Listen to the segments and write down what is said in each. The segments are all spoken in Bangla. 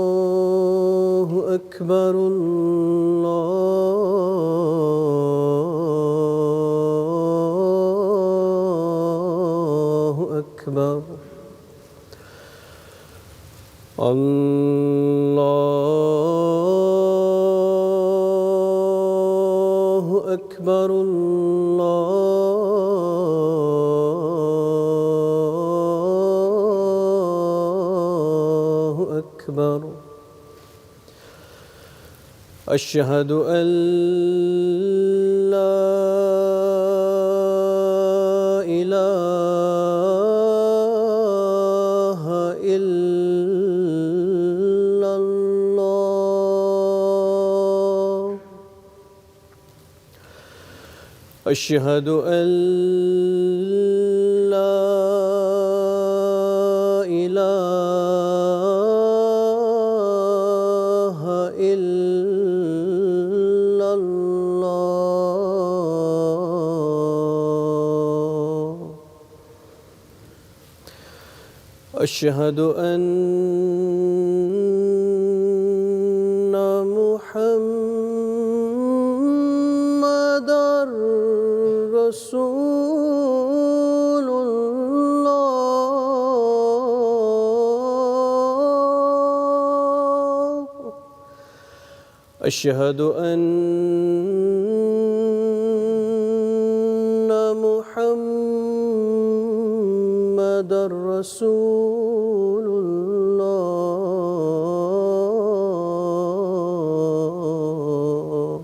الله أكبر الله أكبر الله أكبر الله أكبر أشهد أن لا إله إلا الله أشهد أن لا إله إلا الله أشهد أن محمدًا رسول الله أشهد أن محمدًا رسول الله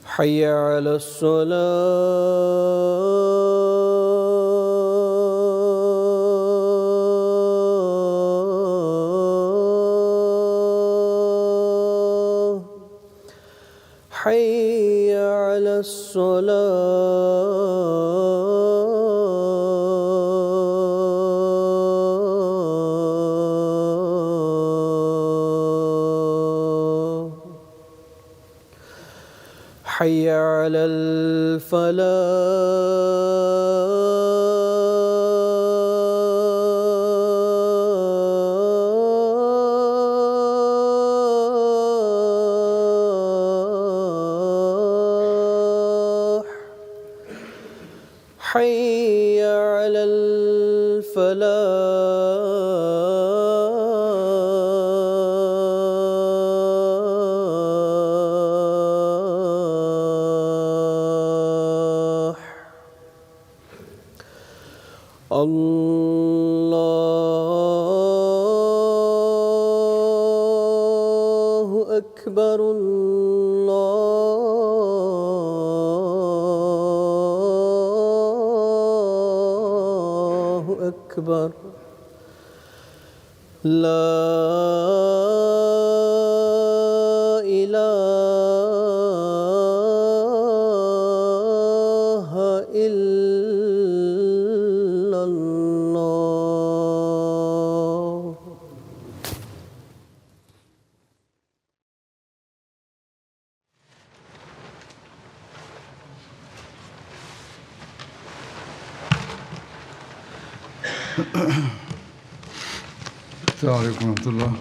حي على الصلاة حي على الصلاة حي على الفلاح حي على الفلاح الله أكبر الله أكبر لا إله إلا الله السلام عليكم ورحمة الله.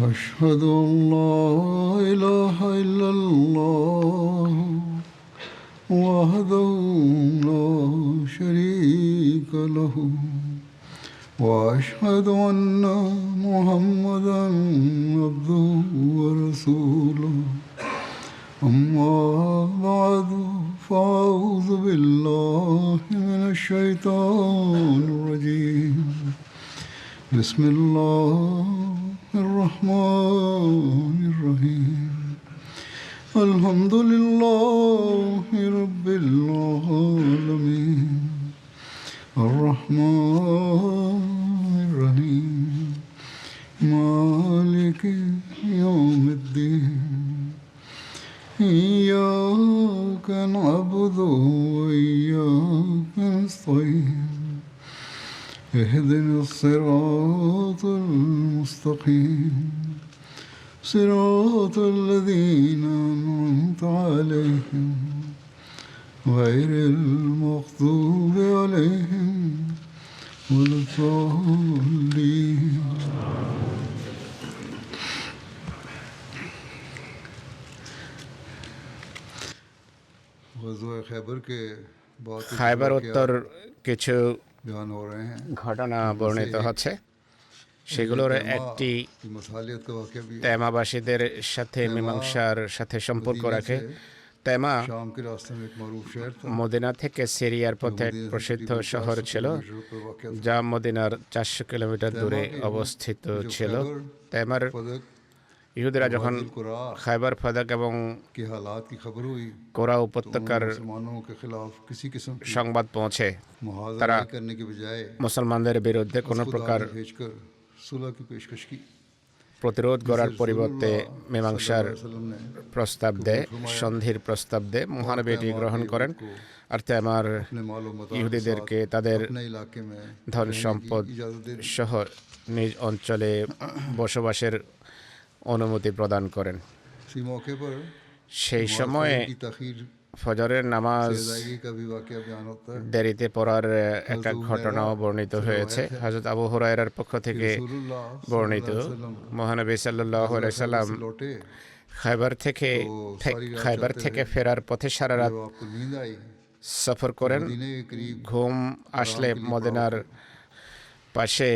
أشهد أن لا إله إلا الله وحده لا شريك له وأشهد أن محمدًا عبده ورسوله أما بعد فأعوذ بالله من الشيطان الرجيم بسم الله الرحمن الرحيم الحمد لله رب العالمين الرحمن الرحمن الرحيم مالك يوم الدين إياك نعبد وإياك نستعين اهدنا الصراط المستقيم صراط الذين أنعمت عليهم غير المغضوب عليهم ولا الضالين. غزوہ خیبر کے بہت খায়বার উত্তর কিছু بیان ہو رہے ہیں. ঘটনা বর্ণিত হচ্ছে। সেগুলোর একটি مصالحت کا واقعہ بھی তেমাবাসীদের সাথে মীমাংসার সাথে সম্পর্ক রাখে। তেমা شام کے راستے میں ایک معروف شہر تھا. মদিনা থেকে সিরিয়ার পথে এক প্রসিদ্ধ শহর ছিল, যা মদিনার 400 কিলোমিটার দূরে অবস্থিত ছিল। তেমার فدق ইহুদিরা যখন খায়বার ফাদাক এবং کے حالات کی خبر ہوئی কোরা تو উপত্যকার مسلمانوں کے خلاف کسی قسم کی সংবাদ পৌঁছে محاذرہ তারা کرنے کے بجائے মুসলমানদের বিরুদ্ধে কোনো اس کو প্রকার دعوت بھیج کر صلح کی پیشکش کی. প্রতিরোধ করার পরিবর্তে মীমাংসার وسلم نے প্রস্তাব দেয়, সন্ধির প্রস্তাব দেয়। মহানবী এটি গ্রহণ করেন আর তেমার اپنے مال و متاع ইহুদিদেরকে তাদের اپنے علاقے میں ধন সম্পদ اجازت دے دی. সহ নিজ অঞ্চলে বসবাসের অনুমতি প্রদান করেন। اسی موقع پر সেই সময়ে کی تاخیر ফজরের নামাজ ادائیگی کا بھی واقعہ بیان ہوتا ہے. দেরিতে পড়ার একটা ঘটনাও বর্ণিত হয়েছে। হযরত আবু হুরায়রার পক্ষ থেকে رسول اللہ বর্ণিত, মহানবী সাল্লাল্লাহু আলাইহি সাল্লাম لوٹے খায়বার থেকে ফেরার পথে সারা রাত تو آپ کو نیند آئی. সফর করেন। مدینے کے قریب ঘুম আসলে মদিনার পাশে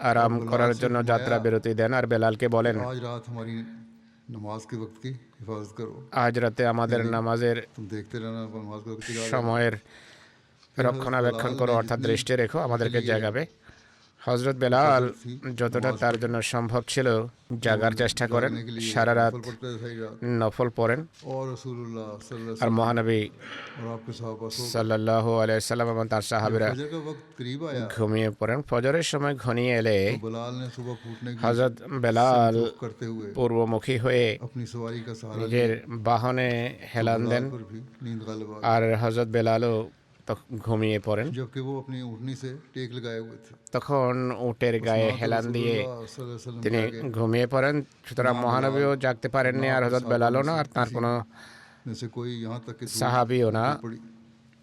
আরাম করার জন্য যাত্রা বিরতি দেন আর বেলালকে বলেন, آج رات ہماری نماز کے وقت کی حفاظت کرو. আজ রাতে আমাদের নামাজের تم دیکھتے رہنا نماز کے وقت کی. সময়ের রক্ষণাবেক্ষণ করো, অর্থাৎ দৃষ্টি রেখো, আমাদেরকে জাগাবে। হযরত বেলাল যতটা তার জন্য সম্ভব ছিল জাগার চেষ্টা করেন, সারা রাত پڑھتے تھے ساری رات. নফল পড়েন। اور رسول اللہ صلی اللہ علیہ আর وسلم মহানবী اور آپ کے صحابہ سو সাল্লাল্লাহু আলাইহি সাল্লাম এবং তার সাহাবীরা فجر کا وقت قریب آیا. ঘুমিয়ে পড়েন। ফজরের সময় ঘনিয়ে এলে بلال نے صبح پھوٹنے کی হযরত বেলাল کرتے ہوئے পূর্বমুখী হয়ে اپنی سواری کا سہارا নিজের বাহনে হেলান দেন پر بھی نیند غالب آ আর হযরত বেলালও ঘুমিয়ে পড়েন। گئی. جبکہ وہ اپنی اونٹنی سے ٹیک لگائے ہوئے تھے. তখন উটের গায়ে হেলান দিয়ে رسول اللہ صلی اللہ علیہ وسلم তিনি کے ঘুমিয়ে পড়েন। সুতরাং মহানবীও জাগতে পারেননি আর হযরত বেলালও না, আর তার কোনো میں سے کوئی یہاں تک کہ دھوپ সাহাবীও না। پڑی.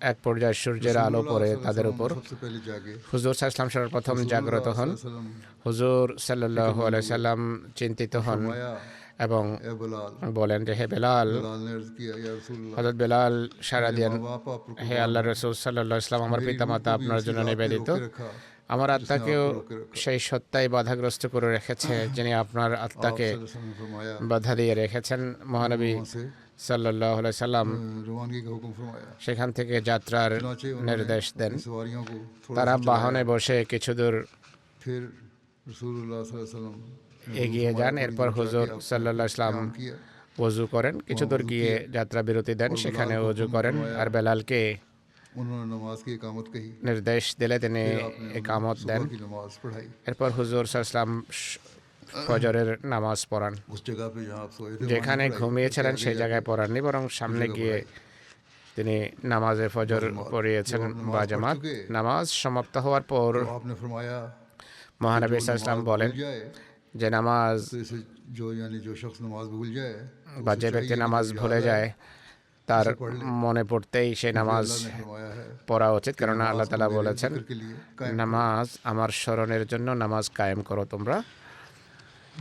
এক পর্যায়ে সূর্যের আলো পড়ে তাদের উপর। سب سے پہلے جاگے. হুজুর সাল্লাল্লাহু আলাইহি ওয়াসাল্লাম সর্বপ্রথম জাগ্রত হন। وسلم হুজুর সাল্লাল্লাহু আলাইহি সাল্লাম চিন্তিত হন فرمایا এবং اے بلال. বলেন যে হে বেলাল। بلال نے عرض کیا یا رسول اللہ হযরত বেলাল সাড়া দেন, ماں باپ آپ کو হে আল্লাহর রাসূল সাল্লাল্লাহু আলাইহি ওয়াসাল্লাম, আমার পিতামাতা আপনার জন্য নিবেদিত। আমার আত্মাকেও সেই সত্তাই বাধাগ্রস্ত করে রেখেছে যিনি আপনার আত্মাকে صلی اللہ علیہ وسلم نے فرمایا বাধা দিয়ে রেখেছেন। মহানবী وہاں سے সাল্লাল্লাহু আলাইহি সাল্লাম روانگی کا حکم فرمایا. সেখান থেকে যাত্রার چنانچہ انہوں নির্দেশ نے দেন। اپنی سواریوں کو تھوڑا তারা سا چلایا. বাহনে বসে কিছু দূর پھر رسول اللہ صلی اللہ علیہ وسلم نے এগিয়ে যান। এরপর হুজুর সাল্লাল্লাহু আলাইহি সাল্লাম کیا. ওযু করেন, কিছু দূর গিয়ে যাত্রা বিরতি দেন, সেখানে ওযু করেন আর বেলালকে انہوں نے نماز کی اقامت کہی. নির্দেশ দিলে তিনি آپ نے একামত দেন। صبح کی نماز پڑھائی. এরপর হুজুর সাল্লাল্লাহু আলাইহি সাল্লাম ফজরের নামাজ পড়ান। اس جگہ پہ جہاں آپ سوئے تھے যেখানে وہاں پڑھائی. ঘুমিয়েছিলেন پھر সেই آگے জায়গায় পড়াননি, বরং সামনে গিয়ে তিনি নামাজে ফজর পড়িয়েছেন বা জামাত। নামাজ সমাপ্ত হওয়ার পর تو آپ نے فرمایا মহানবী সাল্লাল্লাহু আলাইহি সাল্লাম বলেন بھول جائے যে নামাজ تو اسے جو شخص نماز بھول جائے বা যে ব্যক্তি নামাজ ভুলে যায় তার মনে পড়তেই সেই নামাজ اللہ نے فرمایا ہے পড়া উচিত, কারণ আল্লাহ তাআলা বলেছেন ذکر کے لیے قائم. নামাজ আমার স্মরণের জন্য নামাজ কায়েম করো তোমরা।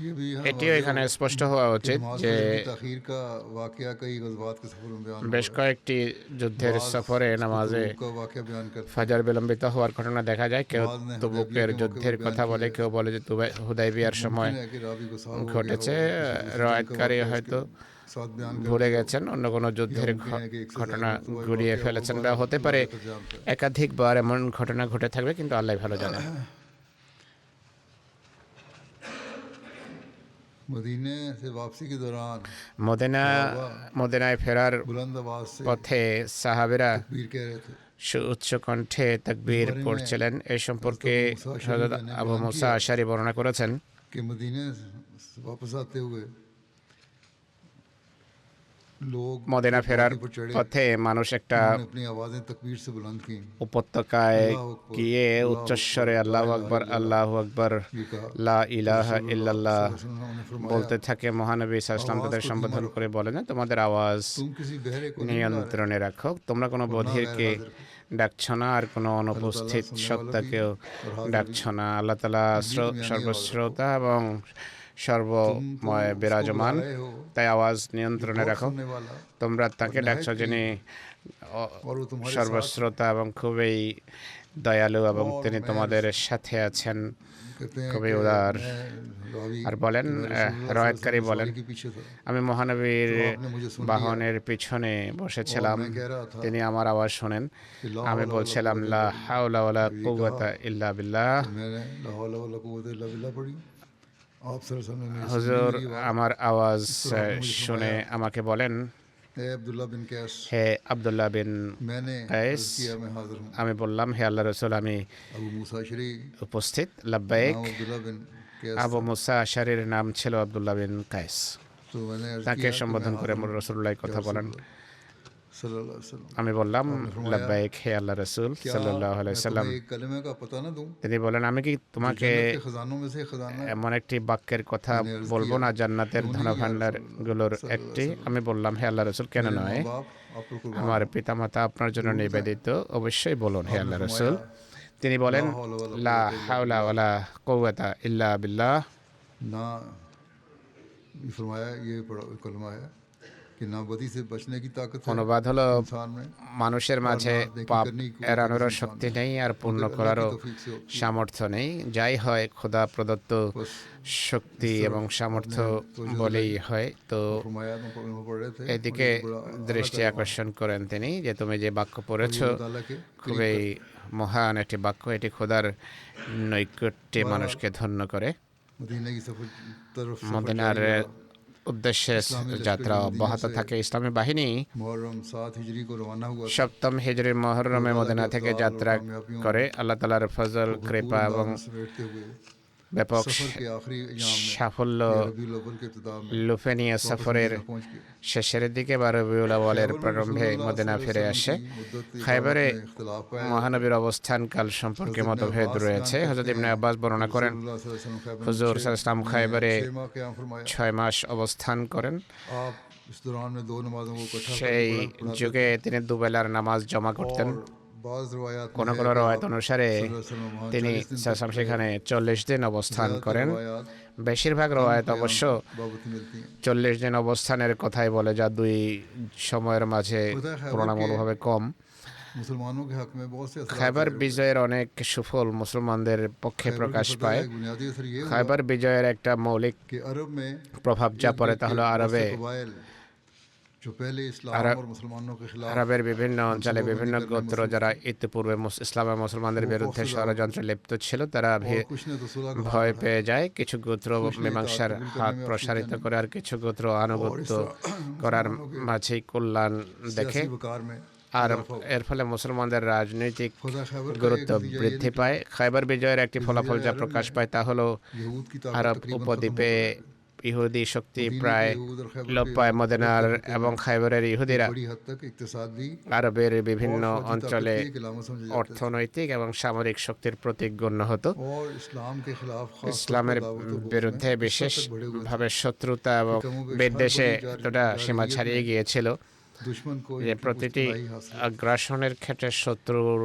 یہ بھی এটিও এখানে স্পষ্ট হওয়া উচিত نماز যে پڑھنے کی تاخیر کا واقعہ کئی غزوات کے سفر میں بیان বেশ কয়েকটি যুদ্ধের সফরে নামাজে کا واقعہ بیان کرتے ফজর বিলম্বিত হওয়ার ঘটনা দেখা যায়। কেউ তবুকের যুদ্ধের কথা বলে, কেউ বলে যে হুদাইবিয়ার সময় ہیں کہ راوی کو سال ঘটেছে। রওয়ায়াতকারী হয়তো ساتھ بیان ভুলে গেছেন, অন্য কোনো যুদ্ধের ঘটনা ঘুরিয়ে ফেলেছেন, বা হতে পারে একাধিকবার এমন ঘটনা ঘটে থাকবে, কিন্তু আল্লাহ ভালো জানেন। مدینے سے واپسی کے دوران মদিনায় ফেরার بلند آواز سے পথে সাহাবীরা تکبیر کہہ رہے تھے. সুউচ্চ কণ্ঠে তাকবীর পড়ছিলেন। এই সম্পর্কে হযরত আবু মুসা আশআরী বর্ণনা করেছেন, कि मदीने से वापस आते हुए लोग মদিনা ফেরার पहाड़ी पर चढ़े, পথে মানুষ একটা उन्होंने अपनी आवाजें तकबीर से बुलंद की, উপত্যকায় গিয়ে উচ্চস্বরে আল্লাহু আকবার আল্লাহু আকবার ये कहा। লা ইলাহা ইল্লাল্লাহ उन्होंने फरमाया, বলতে থাকে। মহানবী সাল্লাল্লাহু আলাইহি ওয়াসাল্লাম তাদের সম্বোধন করে বলেন, তোমাদের আওয়াজ तुम किसी बहरे को नहीं बुला रहे, নিয়ন্ত্রণে রাখো, তোমরা কোনো বধিরকে ডাকছ না আর কোনো অনুপস্থিত সত্তাকেও ডাকছ না। আল্লাহ তাআলা সর্বশ্রোতা এবং সর্বময় বিরাজমান, आए हो তাই আওয়াজ নিয়ন্ত্রণে রাখো। सुनने वाला, তোমরা তাকে ডাকছ যিনি और वो तुम्हारे साथ সর্বশ্রোতা এবং খুবই দয়ালু এবং তিনি তোমাদের সাথে আছেন, कहते हैं খুবই कि উদার। मैं रावी আর বলেন, कि मैं रसूलुल्लाह রওয়ায়াতকারী सल्लल्लाहु বলেন, अलैहि वसल्लम के पीछे था, আমি মহানবীর तो आपने मुझे सुन लिया বাহনের পিছনে বসেছিলাম, और मैं कह रहा था তিনি আমার আওয়াজ শোনেন। कि ला আমি हौला वला বলছিলাম कुव्वता লা इल्ला হাওলা ওয়ালা কুওয়াতা ইল্লা বিল্লাহ। बिल्लाह। मैंने ला हौला वला कुव्वता इल्ला बिल्लाह पढ़ी। आप सल्लल्लाहु अलैहि वसल्लम ने मेरी হুজুর सुनी मेरी आवाज़। আমার আওয়াজ শুনে আমাকে বলেন, ए अब्दुल्लाह बिन कैस, হে আব্দুল্লাহ বিন मैंने कैस। अर्ज़ किया मैं हाजिर हूँ। আমি বললাম, হে আল্লাহ রসুল, আমি अबू मूसा अशरी, উপস্থিত। লাব্বাইক। नाम अब्दुल्लाह बिन कैस আবু था। মুসা আশারির নাম ছিল আব্দুল্লাহ বিন কায়েস। तो मैंने अर्ज़ তাকে किया कि সম্বোধন मैं করে हाजिर हूँ। রসুল্লাহ কথা বলেন। सल्लल्लाहु अलैहि वसल्लम, আমি বললাম, आपने फरमाया, লাব্বাইক হে আল্লাহ রসুল क्या সাল্লাল্লাহু मैं আলাইহি সাল্লাম। तुम्हें एक कलमे का पता ना दूं, তিনি বলেন, আমি কি जो তোমাকে जन्नत के खजानों में से एक खजाना है? এমন একটি বাক্যের কথা मैंने अर्ज़ বলবো किया, না জান্নাতের क्यों नहीं ধনভাণ্ডার या रसूलुल्लाह গুলোর सल्लल्लाहु একটি। अलैहि वसल्लम। আমি বললাম, হে আল্লাহ রসুল, কেন मेरे নয়, माँ-बाप आप पर कुर्बान আমার हों। পিতামাতা আপনার জন্য जरूर নিবেদিত, অবশ্যই বলুন হে आपने আল্লাহ फरमाया, রসুল। তিনি বলেন, লা হাওলা ওয়ালা লা কুওয়াতা ইল্লা হাওলা বিল্লাহ। ওয়ালা কুওয়াতা ইল্লা বিল্লাহ। ना ये फरमाया ये बड़ा कलमा है कि ना बदी से बचने की ताकत है অনুবাদ হলো, इंसान में, মানুষের মাঝে পাপ এড়ানোরও শক্তি নেই আর পূর্ণ করারও সামর্থ্য নেই। যাই হয় খোদা প্রদত্ত बस শক্তি এবং সামর্থ্য বলেই হয়। তো फरमाया तो पढ़ रहे थे, এদিকে और ये बड़ा দৃষ্টি আকর্ষণ করেন তিনি যে তুমি যে বাক্য পড়েছ अल्लाह ताला के খুবই মহান একটি বাক্য। এটি খোদার নৈকট্যে মানুষকে ধন্য করে। मदीने की सफर तरफ सफर মদিনার जारी रहा। উদ্দেশ্যে যাত্রা অব্যাহত থাকে। ইসলামী বাহিনী मुहर्रम 7 हिजरी को रवाना हुआ था। 7ম হিজরির মুহররমে মদিনা থেকে যাত্রা করে। আল্লাহ তাআলার ফজল, কৃপা এবং समेटते हुए ব্যাপক सफर के आखिरी अयाम में সাফল্য रबीउल अव्वल के इब्तिदा में লুফে নিয়ে সফরের मदीना पहुंच गए। শেষের দিকে বা রবিউল আউয়ালের প্রারম্ভে মদিনা ফিরে আসে। খায়বারে মহানবীর অবস্থানকাল সম্পর্কে মতভেদ রয়েছে। হযরত ইবনে আব্বাস বর্ণনা করেন, হুজুর সাল্লাল্লাহু আলাইহি ওয়াসাল্লাম খায়বারে 6 মাস অবস্থান করেন। आप इस दौरान में दो नमाजों को इकट्ठा সেই যুগে তিনি দুবেলার নামাজ জমা করতেন। बाज़ रिवायात কোন কোন রওয়ায়াত অনুসারে তিনি সাল্লাম সেখানে 40 দিন অবস্থান করেন। বেশিরভাগ রওয়ায়াত অবশ্য बाबती मिलती हैं। 40 দিন অবস্থানের কথাই বলে, যা দুই সময়ের মাঝে তুলনামূলকভাবে কম। मुसलमानों के हक में बहुत से असरात খায়বার हैं। বিজয়ের অনেক সুফল মুসলমানদের পক্ষে खैबर প্রকাশ की फतह পায়। का एक बुनियादी असर ये हुआ খায়বার বিজয়ের একটা মৌলিক कि अरब में প্রভাব যা পড়ে তা হলো আরবে कबाइल जो पहले इस्लाम अरब- और मुसलमानों के खिलाफ আরবের বিভিন্ন অঞ্চলে বিভিন্ন গোত্র যারা ইতিপূর্বে ইসলাম এবং মুসলমানদের বিরুদ্ধে ষড়যন্ত্রে লিপ্ত ছিল, তারা और कुछ ने तो सुलह का ভয় পেয়ে যায়। কিছু গোত্র মীমাংসার হাত প্রসারিত করে আর কিছু গোত্র আনুগত্য করার মাঝেই কল্যাণ দেখে। सियासी वकार में আর এর ফলে মুসলমানদের রাজনৈতিক खुदा खैबर का গুরুত্ব एक नतीजा ये বৃদ্ধি পায়। খায়বার বিজয়ের একটি ফলাফল যা প্রকাশ পায় তা হলো यहूद की ताकत আরব तकरीबन উপদ্বীপে ইহুদি শক্তি मदीने প্রায় के यहूद और खैबर লোপ के পায়। মদিনার এবং খায়বারের ইহুদিরা बड़ी हद तक इक्तिसादी আরবের বিভিন্ন और फौजी অঞ্চলে ताकत की एक अलामत समझे जाते थे। অর্থনৈতিক এবং সামরিক শক্তির প্রতীক গণ্য হতো। और इस्लाम के खिलाफ खास तौर पर ইসলামের दावत व बुग़्ज़ বিরুদ্ধে में বিশেষ तक बढ़े हुए थे। ভাবে শত্রুতা এবং বিদ্বেষে এতটা সীমা ছাড়িয়ে গিয়েছিল दुश्मन को যে इनकी প্রতিটি पुस्तकाई हासिल আগ্রাসনের ক্ষেত্রে শত্রুর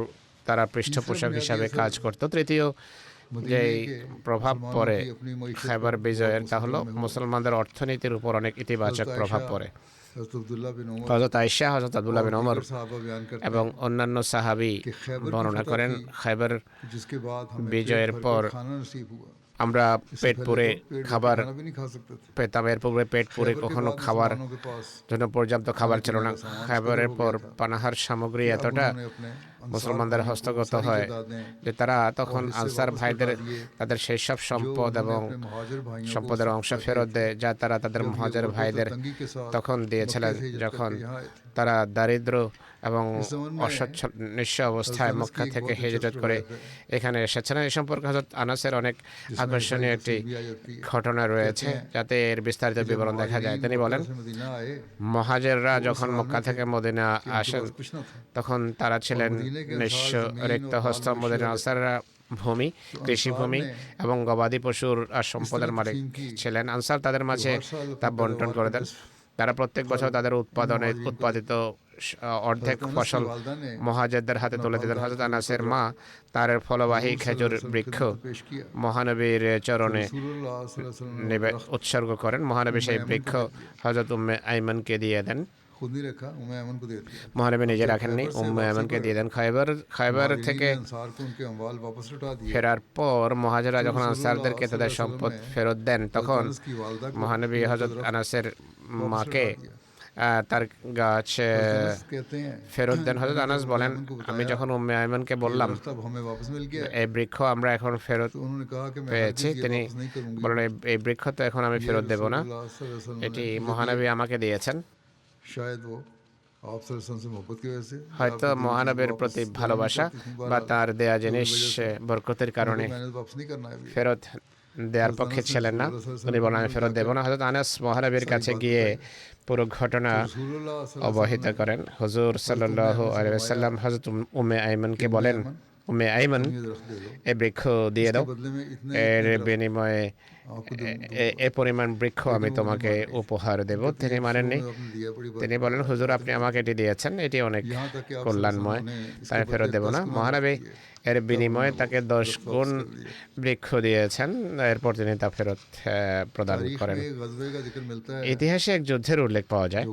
তারা পৃষ্ঠপোষক হিসাবে কাজ করত। তৃতীয় যে প্রভাব পড়ে খায়বার বিজয়ের তা হলো মুসলমানদের অর্থনীতির উপর অনেক ইতিবাচক প্রভাব পড়ে। हज़रत अब्दुल्लाह बिन उमर হযরত আয়েশা, হযরত আব্দুল্লাহ বিন ওমর और साहबा बयान करते এবং অন্যান্য সাহাবী कि खैबर की বর্ণনা फतह করেন, थी, খায়বার जिसके बाद हमें বিজয়ের पेट भर পর कर खाना नसीब हुआ। আমরা इससे পেট पहले পুরে तो पेट भर খাবার खाना भी नहीं खा सकते थे। পেতাম। এর পূর্বে পেট পুরে खैबर के কখনো बाद খাবার मुसलमानों के पास জন্য পর্যাপ্ত খাবার ছিল না। খায়বারের পর পানাহার সামগ্রী अब এতটা उन्होंने अपने মুসলমানদের হস্তগত হয়, যে তারা তখন আনসার ভাইদের তাদের সেই সব সম্পদ এবং সম্পদের অংশ ফেরত দেয় যা তারা তাদের মুহাজির ভাইদের তখন দিয়েছিলেন যখন তারা দারিদ্র এবং অসচ্ছল নিঃস্ব অবস্থায় মক্কা থেকে হিজরত করে এখানে এসেছিলেন। এই সম্পর্কে হযরত আনাসের অনেক আকর্ষণীয় একটি ঘটনা রয়েছে যাতে এর বিস্তারিত বিবরণ দেখা যায়। তিনি বলেন, মুহাজিররা যখন মক্কা থেকে মদিনা আসেন তখন তারা ছিলেন নিঃস্ব, রিক্ত হস্ত। মদিনা আনসাররা ভূমি, কৃষিভূমি এবং গবাদি পশুর আর সম্পদের মালিক ছিলেন। আনসার তাদের মাঝে তা বন্টন করে দেন। তারা প্রত্যেক বছর তাদের উৎপাদিত অর্ধেক ফসল মুহাজিরদের হাতে তুলে দিতেন। হযরত আনাসের মা তার ফলবাহী খেজুর বৃক্ষ মহানবীর চরণে উৎসর্গ করেন। মহানবী সেই বৃক্ষ হযরত উম্মে আইমনকে দিয়ে দেন। মহানবী নিজে রাখেননি, উম্মে আইমনকে দিয়ে দেন। খায়বার থেকে ফেরার পর মুহাজিররা যখন আনসারদেরকে তাদের সম্পদ ফেরত দেন তখন মহানবী হযরত আনাসের মাকে তার গাছ ফেরত দেন। হযরত আনাস বলেন, আমি যখন উম্মে আইমনকে বললাম এই বৃক্ষ আমরা এখন ফেরত পেয়েছি, তিনি বলেন এই বৃক্ষ তো এখন আমি ফেরত দেব না, এটি মহানবী আমাকে দিয়েছেন। হয়তো মহানবীর প্রতি ভালোবাসা বা তার দেয়া জিনিস বরকতের কারণে ফেরত দেওয়ার পক্ষে ছিলেন না, উনি বলেন আমি ফেরত দেব না। হযরত আনাস মহানবীর কাছে গিয়ে পুরো ঘটনা অবহিত করেন। হুজুর সাল্লাল্লাহু আলাইহি ওয়াসাল্লাম হযরত উম্মে আইমনকে বলেন, উম্মে আইমন এই বৃক্ষ দিয়ে দাও, এর বিনিময়ে এ পরিমাণ বৃক্ষ আমি তোমাকে উপহার দেব। তিনি মানেননি, তিনি বলেন হুজুর আপনি আমাকে এটি দিয়েছেন, এটি অনেক কল্যাণময়, তাই ফেরত দেব না। মহানবী এর বিনিময়ে তাকে 10 গুণ বৃক্ষ দিয়েছেন, এরপর তিনি তা ফেরত প্রদান করেন। ইতিহাসে এক যুদ্ধের উল্লেখ পাওয়া যায়,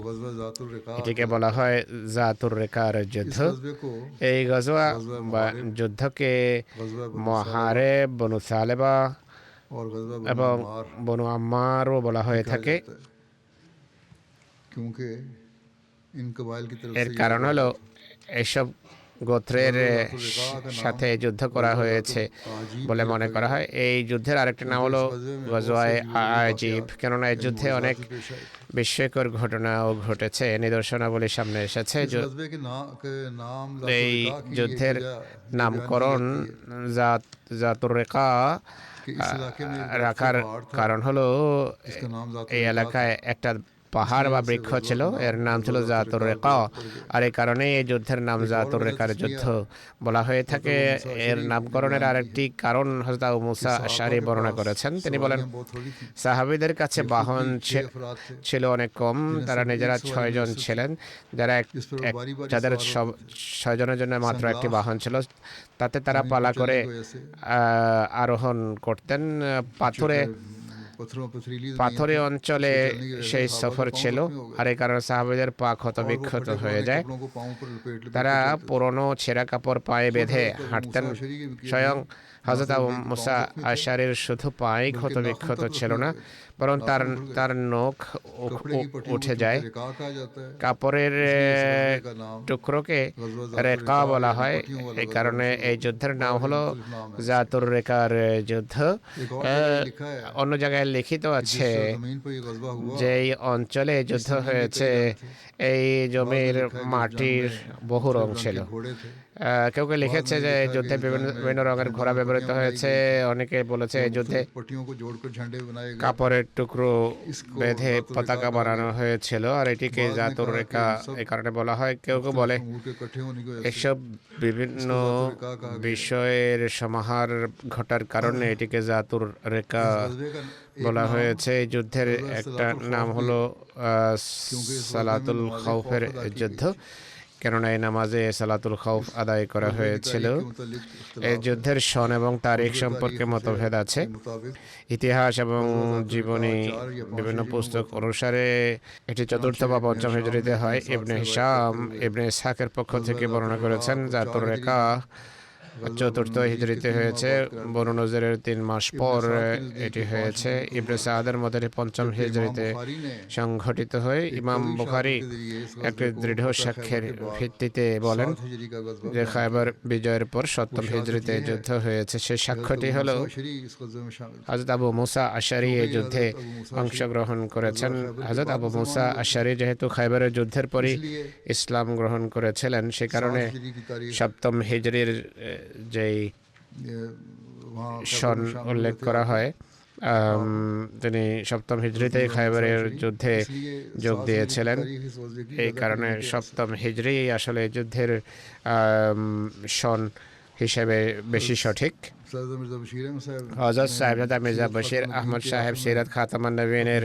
এটিকে বলা হয় জাতুর রেকার যুদ্ধ। এই গজওয়া বা যুদ্ধকে মহারে বনু সালেবা এবং বনু আম্মারও বলা হয়ে থাকে। এর কারণ হলো এসব গোত্রের সাথে যুদ্ধ করা হয়েছে বলে মনে করা হয়। এই যুদ্ধের আরেকটি নাম হলো গজওয়ায়ে আজিব, কেননা এই যুদ্ধে অনেক বিস্ময়কর ঘটনাও ঘটেছে, নিদর্শনাবলী সামনে এসেছে। এই যুদ্ধের নামকরণ জাতুর রেকা রাখার কারণ হলো এই এলাকায় একটা পাহাড় বা বৃক্ষ ছিল, এর নাম ছিল জাতুর রেকা, আর এই কারণে এই যুদ্ধের নাম জাতুর রেকার যুদ্ধ বলা হয়ে থাকে। এর নামকরণের আরেকটি কারণ হযরত আবু মুসা আশআরী বর্ণনা করেছেন। তিনি বলেন সাহাবীদের কাছে বাহন ছিল অনেক কম, তারা নিজেরা 6 জন ছিলেন, যাদের 6 জনের জন্য মাত্র একটি বাহন ছিল, তাতে তারা পালা করে আরোহণ করতেন। পাথরে অঞ্চলে সেই সফর ছিল, আর এই কারণে সাহাবীদের পা ক্ষত বিক্ষত হয়ে যায়। তারা পুরনো ছেঁড়া কাপড় পায়ে বেঁধে হাঁটতেন। স্বয়ং হযরত আবু মুসা আশআরীর শুধু পায়ে ক্ষত বিক্ষত ছিল না, বরং তার নখ উঠে যায়। কাপড়ের টুকরোকে রেকা বলা হয়, এই কারণে এই যুদ্ধের নাম হলো জাতুর রেকার যুদ্ধ। অন্য জায়গায় লিখিত আছে যে এই অঞ্চলে যুদ্ধ হয়েছে, এই জমির মাটির বহু রং ছিল। কেউ কেউ লিখেছে যে যুদ্ধে বিভিন্ন রঙের ঘোড়া ব্যবহৃত হয়েছে। অনেকে বলেছে এই যুদ্ধে কাপড়ের টুকরো বেঁধে পতাকা বানানো হয়েছিল, আর এটিকে জাতুর রেখা এই কারণে বলা হয়। কেউ কেউ বলে এসব বিভিন্ন বিষয়ের সমাহার ঘটার কারণে এটিকে জাতুর রেখা বলা হয়েছে। এই যুদ্ধের একটা নাম হলো সালাতুল খাউফের যুদ্ধ, কেননা এই নামাজে সালাতুল খাউফ আদায় করা হয়েছিল। এই যুদ্ধের সন এবং তারিখ সম্পর্কে মতভেদ আছে। ইতিহাস এবং জীবনী বিভিন্ন পুস্তক অনুসারে এটি 4র্থ বা 5ম হিজরিতে হয়। ইবনে হিশাম ইবনে ইসহাকের পক্ষ থেকে বর্ণনা করেছেন জাতুর রেকা চতুর্থ হিজরিতে হয়েছে। বনু নজরের 3 মাস পর এটি হয়েছে। ইবনে সাদের মতে এটি 5ম হিজরিতে সংঘটিত হয়। ইমাম বুখারী একটি দৃঢ় সাক্ষ্যের ভিত্তিতে বলেন যে খায়বার বিজয়ের পর 7ম হিজরিতে যুদ্ধ হয়েছে। সেই সাক্ষ্যটি হলো হযরত আবু মুসা আশআরী এই যুদ্ধে অংশগ্রহণ করেছেন। হযরত আবু মুসা আশআরী যেহেতু খায়বারের যুদ্ধের পরই ইসলাম গ্রহণ করেছিলেন, সে কারণে 7ম হিজরির যেই সন উল্লেখ করা হয়, তিনি 7ম হিজরিতে খায়বারের যুদ্ধে যোগ দিয়েছিলেন। এই কারণে 7ম হিজরি আসলে যুদ্ধের সন হিসেবে বেশি সঠিক। হযরত সাহেবজাদা মির্জা বশির আহমদ সাহেব সিরাত খাতামান নবীনের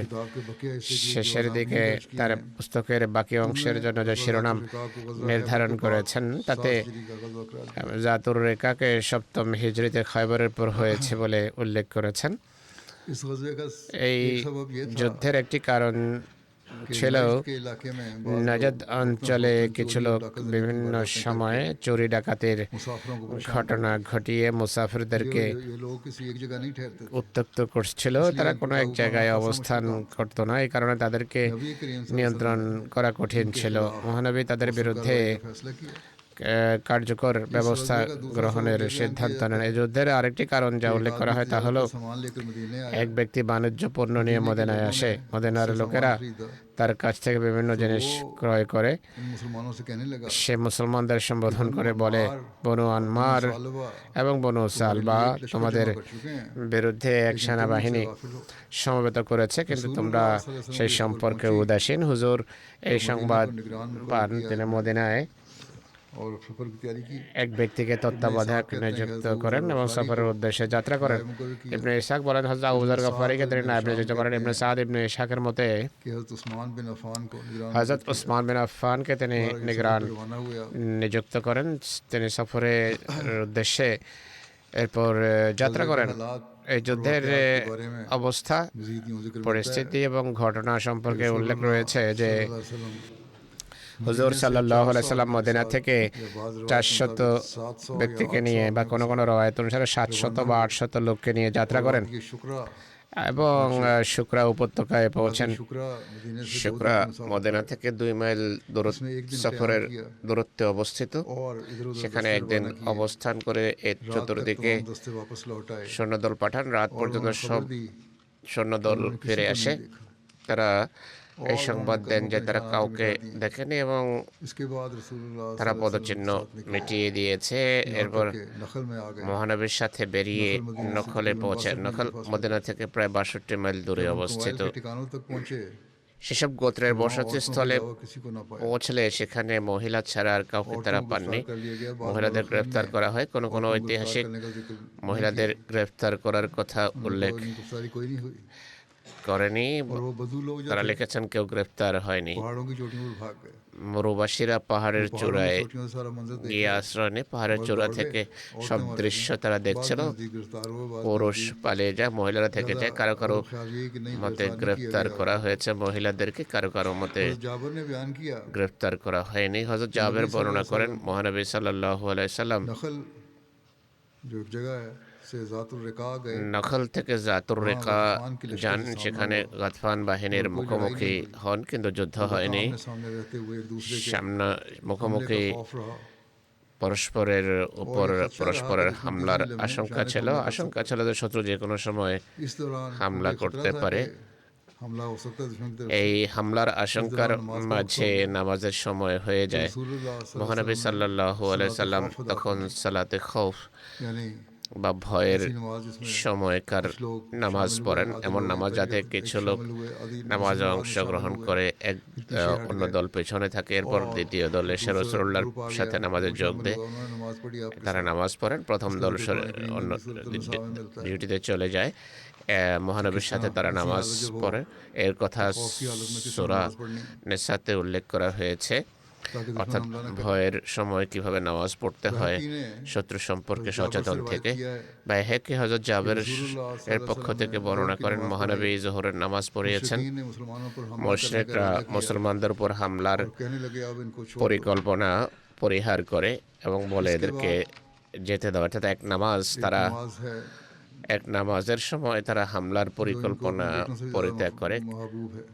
শেষের দিকে তার পুস্তকের বাকি অংশের জন্য যে শিরোনাম নির্ধারণ করেছেন, তাতে জাতুর রেকাকে 7ম হিজরিতে খায়বারের পর হয়েছে বলে উল্লেখ করেছেন। এই যুদ্ধের একটি কারণ ছিল নাজদ অঞ্চলে কিছু লোক বিভিন্ন সময়ে চুরি ডাকাতির ঘটনা ঘটিয়ে মুসাফিরদেরকে উত্ত্যক্ত করছিল। তারা কোনো এক জায়গায় অবস্থান করত না, এই কারণে তাদেরকে নিয়ন্ত্রণ করা কঠিন ছিল। মহানবী তাদের বিরুদ্ধে কার্যকর ব্যবস্থা গ্রহণের সিদ্ধান্ত নেন। এই যুদ্ধের আরেকটি কারণ যা উল্লেখ করা হয় তা হলো, এক ব্যক্তি বাণিজ্য পণ্য নিয়ে মদিনায় আসে। মদিনার লোকেরা তার কাছ থেকে বিভিন্ন জিনিস ক্রয় করে। সে মুসলমানদের সম্বোধন করে বলে, বনু আনমার এবং বনু সালবা তোমাদের বিরুদ্ধে এক সেনাবাহিনী সমবেত করেছে, কিন্তু তোমরা সেই সম্পর্কে উদাসীন। হুজুর এই সংবাদ পান, তিনি মদিনায় এক ব্যক্তিকে তত্ত্বাবধায়ক নিযুক্ত করেন এবং সফরের উদ্দেশ্যে যাত্রা করেন। ইবনে ইসহাক বলেন, হযরত আবু যর গফারীকে তিনি নায়েব নিযুক্ত করেন। ইবনে সাদ ইবনে ইসহাকের মতে হযরত উসমান বিন আফফানকে তিনি নিগরান নিযুক্ত করেন। তিনি সফরের উদ্দেশ্যে এরপর যাত্রা করেন। এই যুদ্ধের অবস্থা, পরিস্থিতি এবং ঘটনা সম্পর্কে উল্লেখ রয়েছে যে হুজুর সাল্লাল্লাহু আলাইহি সাল্লাম মদিনা থেকে 400 ব্যক্তিকে নিয়ে বা কোনো কোনো রওয়ায়াত অনুসারে 700 বা 800 লোককে নিয়ে যাত্রা করেন এবং শুকরা উপত্যকায় পৌঁছেন। শুকরা মদিনা থেকে 2 মাইল সফরের দূরত্বে অবস্থিত। সেখানে একদিন অবস্থান করে এর চতুর্দিকে সৈন্যদল পাঠান। রাত পর্যন্ত সব সৈন্যদল ফিরে আসে। তারা এই সংবাদ দেন যে তারা কাউকে দেখেনি এবং তারা পদচিহ্ন মিটিয়ে দিয়েছে। এরপর মহানবীর সাথে বেরিয়ে নখলে পৌঁছায়। নখল মদিনা থেকে প্রায় 62 মাইল দূরে অবস্থিত। সেসব গোত্রের বসতিস্থলে পৌঁছলে সেখানে মহিলা ছাড়া আর কাউকে তারা পাননি। মহিলাদের গ্রেফতার করা হয়। কোনো কোনো ঐতিহাসিক মহিলাদের গ্রেফতার করার কথা উল্লেখ করেনি। তারা লিখেছেন কেউ গ্রেফতার হয়নি। মরুবাসীরা পাহাড়ের চূড়ায় গিয়ে আশ্রয় নেয়। পাহাড়ের চূড়া থেকে সব দৃশ্য তারা দেখছিল। পুরুষ পালিয়ে যায়, মহিলারা থেকে যায়। কারো কারো মতে গ্রেফতার করা হয়েছে মহিলাদেরকে, কারো কারো মতে গ্রেফতার করা হয়নি। হযরত জাবের বর্ণনা করেন, মহানবী সাল্লাল্লাহু আলাইহি সাল্লাম নখল থেকে জাতুর রেকা যান, সেখানে গাতফান বাহিনীর মুখোমুখি হন, কিন্তু যুদ্ধ হয়নি। সামনে মুখোমুখি পরস্পরের উপর পরস্পরের হামলার আশঙ্কা ছিল যে শত্রু যে কোনো সময় হামলা করতে পারে। এই হামলার আশঙ্কার মাঝে নামাজের সময় হয়ে যায়। মহানবী সাল্লাল্লাহু আলাইহি সাল্লাম তখন সালাতে খৌফ বা ভয়ের সময়কার নামাজ পড়েন, এমন নামাজ যাতে কিছু লোক নামাজে অংশগ্রহণ করে, অন্য দল পেছনে থাকে। এরপর দ্বিতীয় দল এসে রাসূলুল্লাহর সাথে নামাজে যোগ দেয়। তারা নামাজ পড়েন। প্রথম দল অন্য ডিউটিতে চলে যায়। মহানবীর সাথে তারা নামাজ পড়ে। এর কথা সূরা নিসাতে উল্লেখ করা হয়েছে, অর্থাৎ ভয়ের সময় কিভাবে নামাজ পড়তে হয়, শত্রু সম্পর্কে সচেতন থেকে। বাইহাকি হযরত জাবের এর পক্ষ থেকে বর্ণনা করেন, মহানবী জোহরের নামাজ পড়িয়েছেন। মুশরিকরা মুসলমানদের উপর হামলার পরিকল্পনা পরিহার করে এবং বলে এদেরকে যেতে দেওয়া, অর্থাৎ এক নামাজ एक তারা नमाज है এক নামাজের সময় তারা হামলার जो इनको পরিকল্পনা अपने बेटों से भी পরিত্যাগ করে। ज़्यादा महबूब है।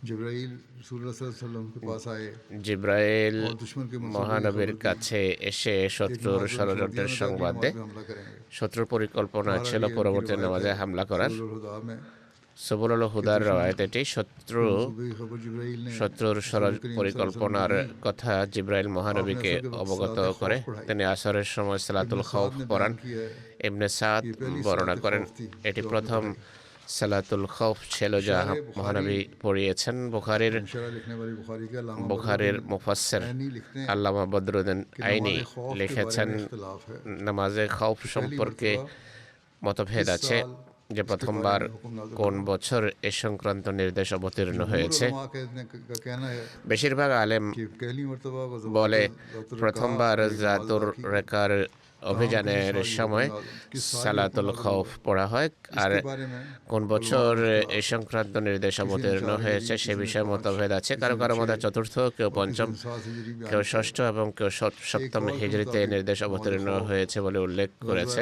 जिब्राइल रसूलुल्लाह सल्लल्लाहु अलैहि वसल्लम के पास आए জিব্রাইল और दुश्मन के मंसूबे की মহানবীর खबर दी। কাছে এসে एक শত্রুর नमाज में छोड़ दिया ষড়যন্ত্রের ना, সংবাদ अगली দেয়। नमाज में हमला करेंगे। শত্রুর পরিকল্পনা बहरहाल ছিল ये उनकी পরবর্তী रिवायत নামাজে है হামলা করার। सूरह हुदा में সুবুলুল হুদার রওয়ায়াত এটি শত্রু मंसूबे की खबर जिब्राइल ने শত্রুর रसूल करीम सल्लल्लाहु अलैहि পরিকল্পনার वसल्लम को दी। কথা জিব্রাইল মহানবীকে आपने असर के वक्त অবগত सलाতুल করে। खौफ पढ़ाई। তিনি আসরের সময় সালাতুল इब्न খৌফ साद ने পড়ান। बयान किया है ইবনে সাদ ये पहली বর্ণনা सलाতুल করেন खौफ थी এটি जो आपने প্রথম पढ़ाई। সালাতুল খৌফ ছিল যা शारे बुखारी মহানবী পড়িয়েছেন। বুখারীর मुशरा लिखने वाली बुखारी के अल्लामा বুখারীর बदरुद्दीन মুফাসসির ऐनी लिखते हैं আল্লামা বদরুদ্দিন कि আইনি नमाज खौफ के बारे লিখেছেন में इख्तिलाफ है। নামাজে খৌফ पहली সম্পর্কে मरतबा মতভেদ किस আছে साल যে इसके প্রথমবার बारे में हुक्म नाज़िल কোন हुआ। বছর এ সংক্রান্ত নির্দেশ অবতীর্ণ जमहूर হয়েছে। उलमा का कहना है বেশিরভাগ আলেম कि पहली मरतबा বলে ज़ातुल প্রথমবার रिकाब एक नमाज জাতুর अदा की। রেকার অভিযানের সময় সালাতুল খৌফ পড়া হয়। আর इसके बारे में কোন বছর এ সংক্রান্ত নির্দেশ অবতীর্ণ হয়েছে সে বিষয়ে মতভেদ আছে। কারো কারো মধ্যে চতুর্থ, কেউ পঞ্চম, কেউ ষষ্ঠ এবং কেউ সপ্তম হিজরিতে নির্দেশ অবতীর্ণ হয়েছে বলে উল্লেখ করেছে।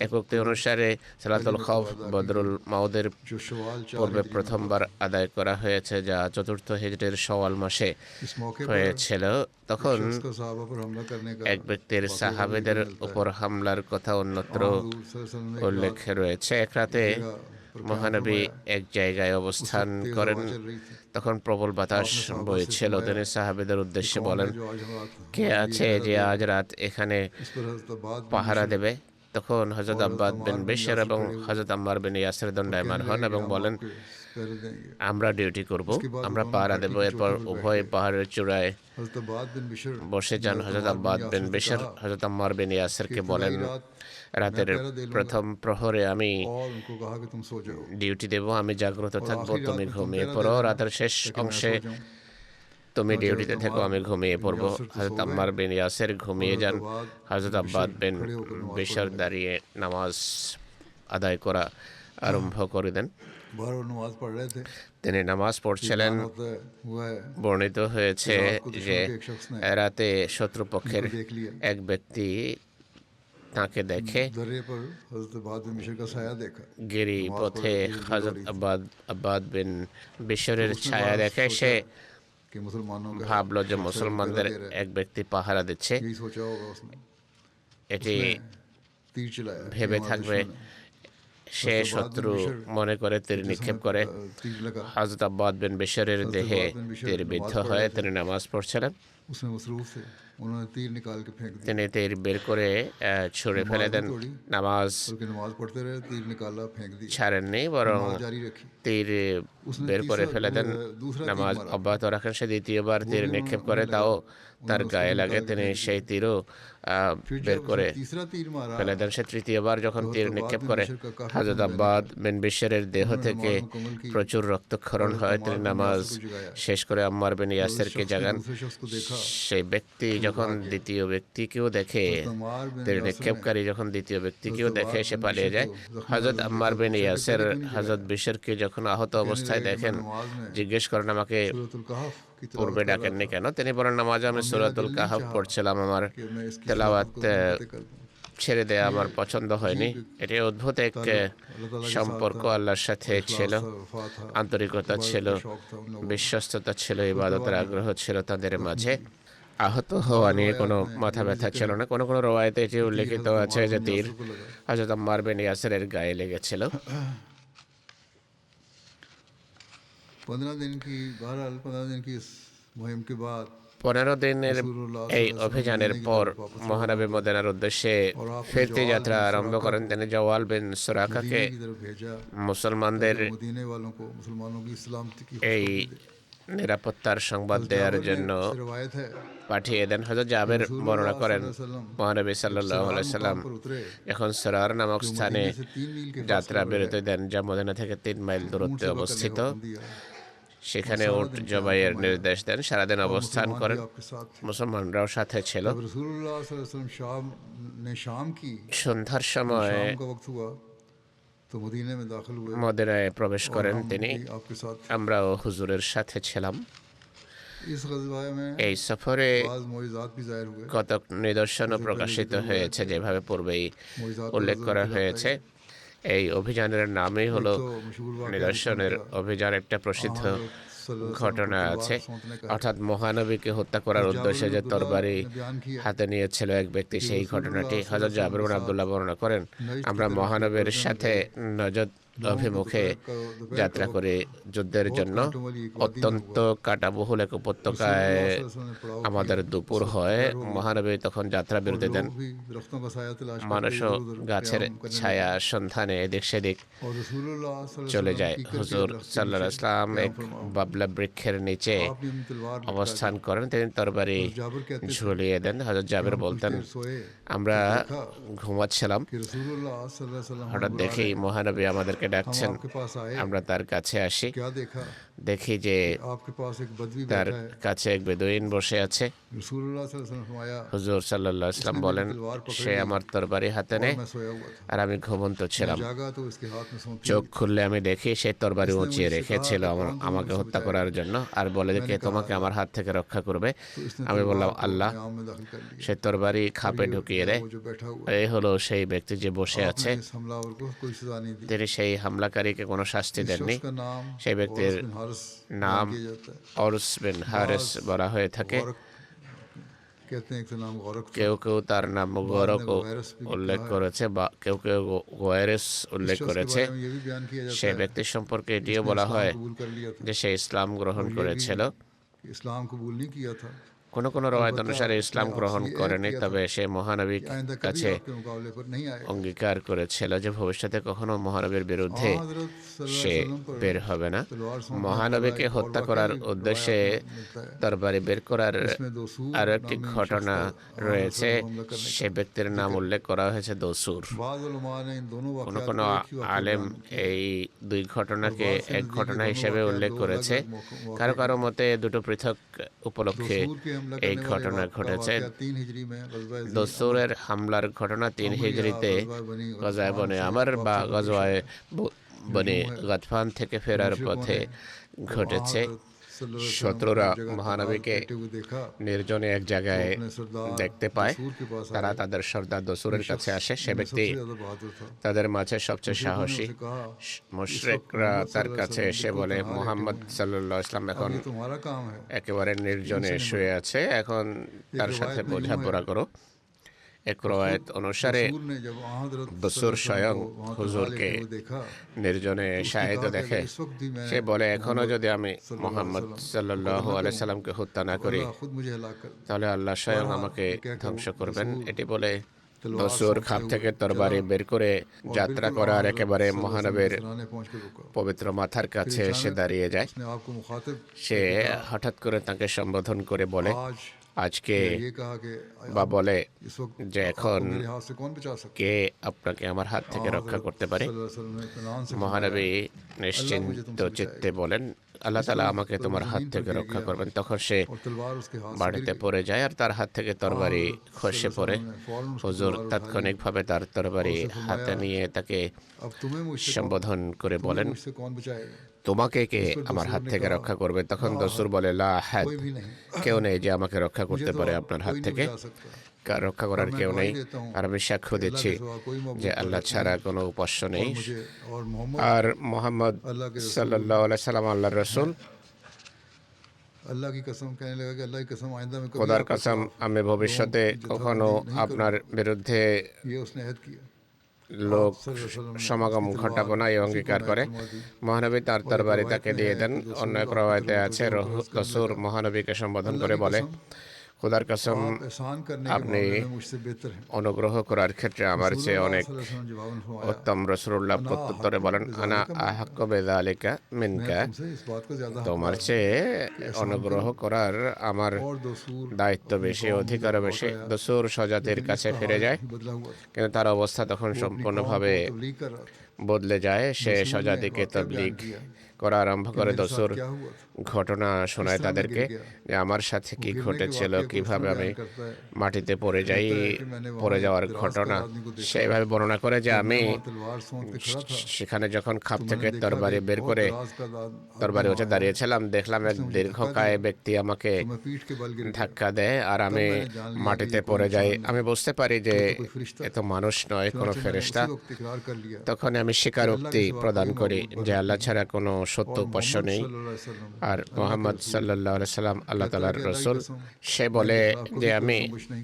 এক উক্তি অনুসারে সালাতুল খৌফ বদরুল মাউদের जो शवाल 4 পূর্বে हिजरी में প্রথমবার আদায় করা হয়েছে, যা চতুর্থ হিজরির শওয়াল মাসে इस मौके पर হয়েছিল। তখন शख्स का सहाबा पर हमला करने का এক ব্যক্তির वाक़या সাহাবেদের मिलता है। উপর হামলার কথা অন্যত্র हुजूर सल्लल्लाहु अलैहि वसल्लम ने एक উল্লেখ रात রয়েছে। এক রাতে जगह पर क्या মহানবী फरमाया। এক জায়গায় उस অবস্থান वक्त तेज করেন। हवा चल रही थी। তখন প্রবল বাতাস आपने साहबा से বইছিল। फरमाया, তিনি সাহাবেদের উদ্দেশ্যে कौन বলেন, है जो आज हम रात কে हमारे लिए আছে पहरा যে देगा? আজ রাত এখানে इस पर हज़रत अब्बाद बिन পাহারা बिशर দেবে? তখন হযরত और আব্বাদ বিন अम्मार बिन বিশর यासिर এবং खड़े हुए। হযরত আম্মার বিন ইয়াসির দণ্ডায়মান कहने হন लगे এবং कि हम বলেন, आपके पहरे देंगे। আমরা ডিউটি করব, उसके बाद আমরা दोनों পাহারা घाटी দেব। की এরপর चोटी पर উভয় बैठ गए। পাহাড়ের চূড়ায় हज़रत अब्बाद बिन बिशर বসে যান। ने হযরত अम्मार আব্বাদ बिन বিন यासिर से বিশর कहा হযরত আম্মার বিন ইয়াসিরকে कि বলেন, इब्तिदाई रात রাতের मैं पहरा दे लूंगा। প্রথম প্রহরে আমি और उनको कहा कि तुम सो जाओ ডিউটি দেব, আমি জাগ্রত और থাকবো, आखिरी তুমি रात में तुम ঘুমিয়ে पहरा পড়ো। दे देना রাতের শেষ ताकि मैं অংশে सो जाऊं। তুমি तो ডিউটিতে हज़रत থেকো, अम्मार আমি ঘুমিয়ে बिन পড়বো। यासिर तो सो হযরত गए। আম্মার বিন ইয়াসির ঘুমিয়ে हज़रत যান। अब्बाद হযরত बिन আব্বাদ बिशर বিন खड़े होकर नमाज বিশর पढ़ने लगे। দাঁড়িয়ে নামাজ আদায় করা আরম্ভ করে দেন। बाहर वो नमाज पढ़ रहे थे। তিনি নামাজ পড়ছিলেন। ईमान होता है हुआ है বর্ণিত হয়েছে रात को যে दुश्मन के एक शख्स ने রাতে শত্রুপক্ষের उनको देख लिया। এক ব্যক্তি তাকে দেখে दर्रे पर हज़रत अब्बाद बिन बिशर का साया देखा। গিরি नमाज পথে पढ़ रहे थे, হযরত धीरे धीरे। আব্বাদ বিন বিশরের उसने ছায়া बाहर দেখে सोचा সে कि मुसलमानों का ভাবলো যে शख्स है, মুসলমানদের पहरा दे रहा है। এক ব্যক্তি পাহারা দিচ্ছে। यही सोचा होगा उसने। এটি उसने तीर चलाया कि ভেবে हमारा থাকবে दुश्मन है। সে हज़रत अब्बाद बिन শত্রু बिशर মনে করে তীর जिस নিক্ষেপ समय করে। तीर लगा হযরত আব্বাদ বিন বিশরের হযরত দেহে আব্বাদ বিন বিশর তীর নামাজ বিদ্ধ পড়ে হয়। थे। তিনি নামাজ পড়ছিলেন। उसमें मसरूफ थे। उन्होंने तीर निकाल के फेंक दिया। তিনি তীর বের করে ছুঁড়ে नमाज ফেলে भी দেন। तोड़ी। নামাজ बल्कि नमाज पढ़ते रहे, तीर निकाला फेंक दिया। ছাড়েননি, বরং नमाज जारी रखी। তীর उसने বের করে तीसरा ফেলে দেন। दूसरा तीर নামাজ मारा। অব্যাহত রাখেন। সে দ্বিতীয়বার वो তীর भी নিক্ষেপ उन्हें করে, लगा। তাও তার उन्होंने उसको গায়ে भी লাগে। निकाल के তিনি फेंक সেই दिया। তীরও फिर বের जब করে उसने तीसरा तीर मारा ফেলে দেন। সে তৃতীয়বার যখন तो তীর हज़रत নিক্ষেপ अब्बाद করে, बिन बिशर का काफी হযরত खून আব্বাদ বিন বিশরের দেহ उन्होंने থেকে नमाज मुकम्मल की। প্রচুর রক্তক্ষরণ हज़रत হয়। अम्मार তিনি बिन নামাজ यासिर को जगाया। শেষ করে আম্মার বিন ইয়াসিরকে शख्स ने জাগান। दूसरे शख्स को देखा। সেই ব্যক্তি যখন भाग गया। দ্বিতীয় ব্যক্তিকেও দেখে, हज़रत अम्मार बिन তীর यासिर ने নিক্ষেপকারী যখন দ্বিতীয় ব্যক্তিকেও हज़रत দেখে, अब्बाद সে बिन পালিয়ে बिशर যায়। को जख्मी হযরত हालत में আম্মার देखा, বিন पूछा कि ইয়াসির तेरे क्यों नहीं হযরত जगाया? বিশরকে যখন আহত कहने অবস্থায় लगे कि দেখেন, मैं नमाज में জিজ্ঞেস করেন আমাকে सूरতুल कहफ की तिलावत পূর্বে कर रहा ডাকেননি था কেন? তিনি বলেন, নামাজে আমি और मेरा সূরাতুল दिल नहीं কাহফ चाहा পড়ছিলাম, আমার कि मैं इसकी তেলাওয়াত तिलावत को मुनक़ति कर दूं। ছেড়ে দেয়া আমার পছন্দ হয়নি। এটি অদ্ভুত এক ताल्लुक अल्लाह ताला के সম্পর্ক साथ था, আল্লাহর সাথে इखलास ছিল, था, वफा था, আন্তরিকতা इबादत ছিল, का शौक था उन लोगों में। বিশ্বস্ততা ছিল, ইবাদতের আগ্রহ ছিল তাদের মাঝে। আহত হওয়া নিয়ে কোনো মাথা ব্যথা ছিল না। কোনো কোনো রওয়ায়েতে এটি উল্লেখিত আছে যে তীর হযরত আম্মার বিন ইয়াসিরের গায়ে লেগেছিল। 15 दिन की बहरहाल 15 दिन की इस मुहिम के बाद 15 দিনের এই অভিযানের পর মহানবী মদিনার উদ্দেশ্যে ফিরতি যাত্রা আরম্ভ করেন। তিনি জওয়াল বিন সুরাকাকে मदीने की तरफ भेजा মুসলমানদের ताकि मदीने वालों को मुसलमानों की सलामती की এই खुशखबरी दे। নিরাপত্তার সংবাদ দেওয়ার जाबिर জন্য में से रवायत है পাঠিয়ে দেন। হযরত জাবের বর্ণনা করেন, মহানবী সাল্লাল্লাহু আলাইহি সাল্লাম पर उतरे এখন সরার নামক जो স্থানে मदीने से 3 मील के যাত্রা फासले पर বিরতি है, দেন, যা মদিনা থেকে 3 মাইল ऊंट দূরত্বে सफर करने অবস্থিত। का हुक्म दिया। সেখানে উট জবাইয়ের নির্দেশ দেন। সারাদিন और অবস্থান मुसलमान করেন। भी आपके साथ थे। মুসলমানরাও সাথে ছিল। जब रसूलुल्लाह सल्लल्लाहु अलैहि वसल्लम शाम की সন্ধ্যার সময় शाम का वक्त हुआ तो मदीने में दाखिल हुए মদিনায় প্রবেশ और করেন हम তিনি। भी आपके साथ थे। আমরাও হুজুরের সাথে ছিলাম। इस गज़वा में এই সফরে बाज़ मोइज़ात भी ज़ाहिर हुए। কতক নিদর্শনও প্রকাশিত হয়েছে, যেভাবে পূর্বেই मोइज़ात উল্লেখ করা হয়েছে। এই অভিযানের নামই হলো तो मशहूर वाक़या নিদর্শনের অভিযান। একটা প্রসিদ্ধ ঘটনা আছে, অর্থাৎ মহানবীকে হত্যা করার উদ্দেশ্যে যে তরবারি হাতে নিয়েছিল এক ব্যক্তি, সেই ঘটনাটি হযরত জাবির বিন আব্দুল্লাহ বর্ণনা করেন। আমরা মহানবীর সাথে নজদ অভিমুখে যাত্রা করে যুদ্ধের জন্য অত্যন্ত কাঁটাবহুল এক উপত্যকায় আমাদের দুপুর হয়। মহানবী তখন যাত্রা বিরতি দেন। মানুষও গাছের ছায়া সন্ধানে এদিক সেদিক চলে যায়। হুজুর সাল্লাল্লাহু আলাইহি ওয়াসাল্লাম এক বাবলা বৃক্ষের নিচে অবস্থান করেন। তিনি তরবারি ঝুলিয়ে দেন। হযরত জাবির বলতেন, আমরা ঘুমাচ্ছিলাম, হঠাৎ দেখি মহানবী আমাদেরকে ডাকছেন। আমরা তার কাছে আসি, দেখি যে তার কাছে এক বেদুইন বসে আছে। হুজুর সাল্লাল্লাহু আলাইহি ওয়াসাল্লাম বলেন, সে আমার তরবারি হাতে নেয় আর আমি ঘুমন্ত ছিলাম। চোখ খুললে আমি দেখি সে তরবারি উঁচিয়ে রেখেছিল আমাকে হত্যা করার জন্য, আর বলে যে কে তোমাকে আমার হাত থেকে রক্ষা করবে? আমি বললাম আল্লাহ। সে তরবারি খাপে ঢুকিয়ে দেয়। এই হলো সেই ব্যক্তি যে বসে আছে। তিনি সেই হামলাকারীকে কোনো শাস্তি দেননি। সেই ব্যক্তির নাম অরস বিন হারিস বলা হয়ে থাকে। কেউ কেউ তার নাম গরক উল্লেখ করেছে, বা কেউ কেউ গোয়েরেস উল্লেখ করেছে। সেই ব্যক্তি সম্পর্কে এটিও বলা হয় যে সে ইসলাম গ্রহণ করেছিল। কোনো কোনো রওয়ায়াত অনুসারে ইসলাম গ্রহণ করেনি, তবে সে মহানবীর কাছে অঙ্গীকার করেছিল যে ভবিষ্যতে কখনো মহানবীর বিরুদ্ধে সে বের হবে না। মহানবীকে হত্যা করার উদ্দেশ্যে তরবারি বের করার আরো একটি ঘটনা রয়েছে। সে ব্যক্তির নাম উল্লেখ করা হয়েছে দসুর। কোনো কোনো আলেম এই দুই ঘটনাকে এক ঘটনা হিসেবে উল্লেখ করেছে। কারো কারো মতে দুটো পৃথক উপলক্ষে এই ঘটনা ঘটেছে। দসুরের হামলার ঘটনা 3 হিজরিতে গজওয়ায়ে বনে আমর বা গজওয়ায়ে বনে গাতফান থেকে ফেরার পথে ঘটেছে। শত্রুরা মহানবীকে নির্জনে এক জায়গায় দেখতে পায়। তারা তাদের সর্দার দসুরের কাছে আসে। সে ব্যক্তি তাদের মাঝে সবচেয়ে সাহসী। মুশরিকরা তার কাছে এসে বলে, মুহাম্মদ সাল্লাল্লাহু আলাইহি ওয়াসাল্লাম এখন একেবারে নির্জনে শুয়ে আছে, এখন তার সাথে বোঝাপড়া করো। এক রওয়ায়াত অনুসারে দসুর স্বয়ং হুজুরকে নির্জনে শায়িত দেখে। সে বলে, এখনো যদি আমি মুহাম্মদ সাল্লাল্লাহু আলাইহি সাল্লামকে হত্যা না করি, তাহলে আল্লাহ স্বয়ং আমাকে ধ্বংস করবেন। এটি বলে দসুর খাপ থেকে তরবারি বের করে যাত্রা করার একেবারে মহানবীর পবিত্র মাথার কাছে এসে দাঁড়িয়ে যায়। সে হঠাৎ করে তাকে সম্বোধন করে বলে, আজকে বা বলে যে এখন কে আপনাকে আমার হাত থেকে রক্ষা করতে পারে? মহানবী নিশ্চিন্ত চিত্তে বলেন, আল্লাহ তাআলা আমাকে তোমার হাত থেকে রক্ষা করবেন। তখন সে বাড়িতে পড়ে যায় আর তার হাত থেকে তরবারি খসে পড়ে। হুজুর তাৎক্ষণিকভাবে তার তরবারি হাতে নিয়ে তাকে সম্বোধন করে বলেন, তোমাকে কে আমার হাত থেকে রক্ষা করবে? তখন দসুর বলে, লা আহাদ, কেউ নেই যে আমাকে রক্ষা করতে পারে আপনার হাত থেকে। রক্ষা করার কেউ নেই। আর আমি সাক্ষ্য দিচ্ছি যে আল্লাহ ছাড়া কোনো উপাস্য নেই, আর মুহাম্মদ সাল্লাল্লাহু আলাইহি সাল্লাম আল্লাহর রাসূল। খোদার কসম, আমি ভবিষ্যতে কখনো আপনার বিরুদ্ধে লোক সমাগম ঘটাবো না, এই অঙ্গীকার করে। মহানবী তার তরবারি তাকে দিয়ে দেন। অন্য এক রওয়ায়াতে আছে দসুর মহানবীকে সম্বোধন করে বলে, খোদার কসম, আপনি অনুগ্রহ করার ক্ষেত্রে আমার চেয়ে অনেক উত্তম। রাসূলুল্লাহ প্রত্যুত্তরে বলেন, আনা আহাক্কু বিযালিকা মিনকা, তোমার চেয়ে অনুগ্রহ করার আমার দায়িত্ব বেশি, অধিকারও বেশি। দসুর স্বজাতির কাছে ফিরে যায়, কিন্তু তার অবস্থা তখন সম্পূর্ণভাবে বদলে যায়, সে স্বজাতিকে তবলিগ করা আরম্ভ করে। দসুর क्या हुआ था ঘটনা শোনায় তাদেরকে যে আমার সাথে কি ঘটেছিল, কিভাবে আমি মাটিতে পড়ে যাই, পড়ে যাওয়ার ঘটনা সেইভাবে বর্ণনা করে যে আমি तलवार सोंत के खड़ा था সেখানে যখন খাপ থেকে তরবারি বের করে दराज का তরবারি উঠে দাঁড়িয়েছিলাম, দেখলাম এক দীর্ঘকায় ব্যক্তি আমাকে तो मैं पीठ के बल गिर गया ধাক্কা দেয় আর আমি মাটিতে পড়ে যাই। আমি বুঝতে পারি যে এত মানুষ নয়, কোনো ফেরেশতা। उसी वक्त इकरार कर लिया তখন আমি স্বীকারোক্তি প্রদান করি যে আল্লাহ ছাড়া কোনো সত্য উপাস্য নেই, আর মোহাম্মদ সাল্লাল্লাহু আলাইহি সাল্লাম আল্লাহ তাআলার রাসূল। সে বলে যে আমি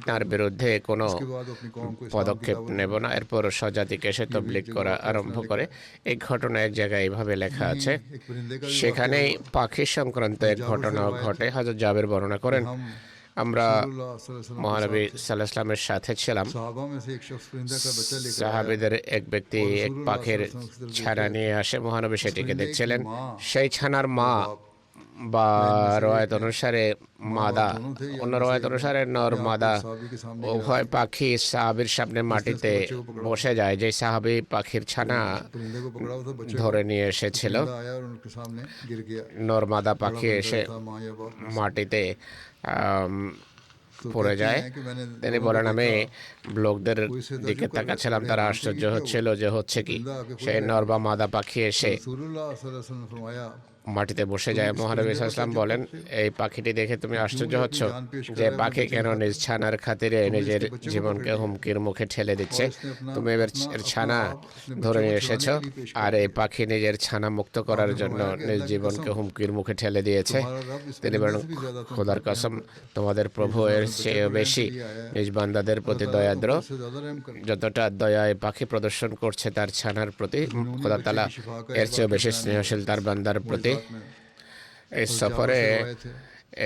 তার বিরুদ্ধে কোনো के बाद अपनी कौम को পদক্ষেপ নেব না। এরপর স্বজাতিকে সে তবলিগ করা আরম্ভ করে। এই ঘটনা এক জায়গায় এইভাবে লেখা আছে। एक परिंदे का সেখানেই পাখি সংক্রান্ত এক ঘটনাও ঘটে। হযরত জাবের বর্ণনা করেন, আমরা মহানবী সাল্লাল্লাহু আলাইহি সাল্লামের সাথে ছিলাম। साहबा में से एक शख्स परिंदा का बच्चा लेकर সাহাবীদের এক ব্যক্তি এক পাখির ছানা নিয়ে আসে, মহানবী সেটিকে দেখছিলেন। সেই ছানার মা বা রওয়ায়াত অনুসারে মাদা, অন্য রওয়ায়াত অনুসারে নর মাদা উভয় পাখি সাহাবীর সামনে মাটিতে বসে যায়। যে সাহাবী পাখির ছানা परिंदे को पकड़ा हुआ था बच्चे ধরে निয়ে এসেছিল, परिंदा आया और उनके सामने गिर गया নর মাদা পাখি এসে था माँ या बाप মাটিতে পড়ে যায়। है कि मैंने তিনি বলেন আমি লোকদের দিকে তাকাচ্ছিলাম, তারা আশ্চর্য হচ্ছিল যে হচ্ছে কি। সেই নর বা মাদা পাখি এসে रसूलुल्लाह सल्लल्लाहु अलैहि वसल्लम ने फरमाया মাটিতে বসে যায়। মহানবী সাল্লাল্লাহু আলাইহি ওয়াসাল্লাম বলেন, এই পাখিটি দেখে তুমি আশ্চর্য হচ্ছ যে পাখি কেন নিজ ছানার খাতিরে নিজের জীবনকে হুমকির মুখে ঠেলে দিচ্ছে। তুমি এবার এর ছানা ধরে নিয়ে এসেছ, আর এই পাখি নিজের ছানা মুক্ত করার জন্য নিজ জীবনকে হুমকির মুখে ঠেলে দিয়েছে। তিনি বলেন, খোদার কসম, তোমাদের প্রভু এর চেয়ে বেশি নিজ বান্দাদের প্রতি দয়াদ্র। से ज्यादा रहम कर যতটা দয়া এই পাখি প্রদর্শন করছে তার ছানার প্রতি, খোদা তাআলা এর চেয়ে বেশি স্নেহশীল তার বান্দার প্রতি। এই সফরে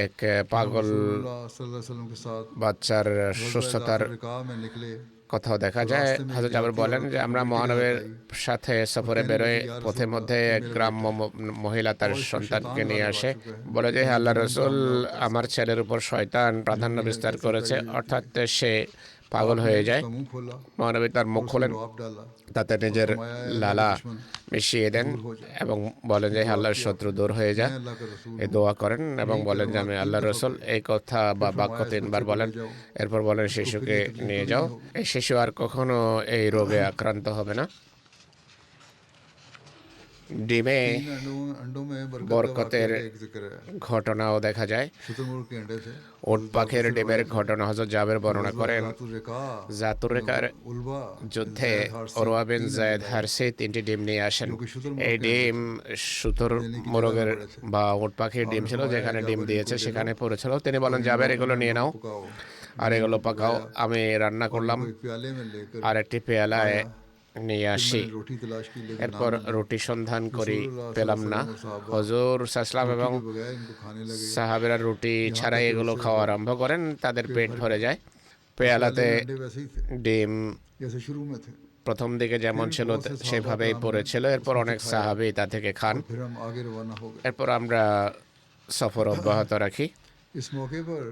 এক পাগল रसूलुल्लाह सल्लल्लाहु अलैहि वसल्लम के साथ বাচ্চার সুস্থতার रिका में निकले কথাও দেখা যায়। হযরত জাবের বলেন যে আমরা মহানবীর সাথে সফরে বেরোয় পথের মধ্যে এক গ্রাম্য মহিলা তার সন্তানকে নিয়ে আসে, বলে যে হে আল্লাহর রাসূল, আমার ছেলের উপর শয়তান প্রাধান্য বিস্তার করেছে, অর্থাৎ সে পাগল হয়ে যায়। मुंह खोला মহানবী তার মুখ খোলেন, जवाब डाला তাতে নিজের লালা মিশিয়ে দেন এবং বলেন যে হে আল্লাহর শত্রু দূর হয়ে যা। अल्लाह के रसूल এই দোয়া করেন এবং বলেন যে আমি আল্লাহর রাসূল। এই কথা বা বাক্য তিনবার বলেন। এরপর বলেন শিশুকে নিয়ে যাও, এই শিশু আর কখনো এই রোগে আক্রান্ত হবে না। ডিমে अंडों में বরকতের एक जिक्र है ঘটনাও দেখা যায়। शुतुरमुर्ग के अंडे थे উট পাখির ডিমের ঘটনা হযরত জাবের বর্ণনা করেন। तुरिका জাতুর রেকার उल्वा যুদ্ধে ওরওয়া বিন যায়েদ হারসি 3টি ডিম নিয়ে আসেন। এই ডিম সুতোর মোরগের বা উট পাখির ডিম ছিল, যেখানে ডিম দিয়েছে সেখানে পড়েছিল। তিনি বলেন, জাবের এগুলো নিয়ে নাও पकाओ আর এগুলো পাকাও। আমি রান্না করলাম एक प्याले में लेकर আর একটি পেয়ালায় নিয়ে আসি। रोटी तलाश की लेकिन এরপর রুটি সন্ধান করি, পেলাম না। হুজুর সাল্লাল্লাহু এবং बगैर इनको खाने लगे সাহাবীরা রুটি ছাড়াই এগুলো খাওয়া আরম্ভ করেন, তাদের পেট ভরে যায়। পেয়ালাতে अंडे वैसे ही थे ডিম जैसे शुरू में थे। প্রথম দিকে যেমন ছিল সেভাবেই পড়েছিল। এরপর অনেক সাহাবী তা থেকে খান। फिर हम आगे रवाना हो गए। এরপর আমরা সফর অব্যাহত রাখি। इस मौके पर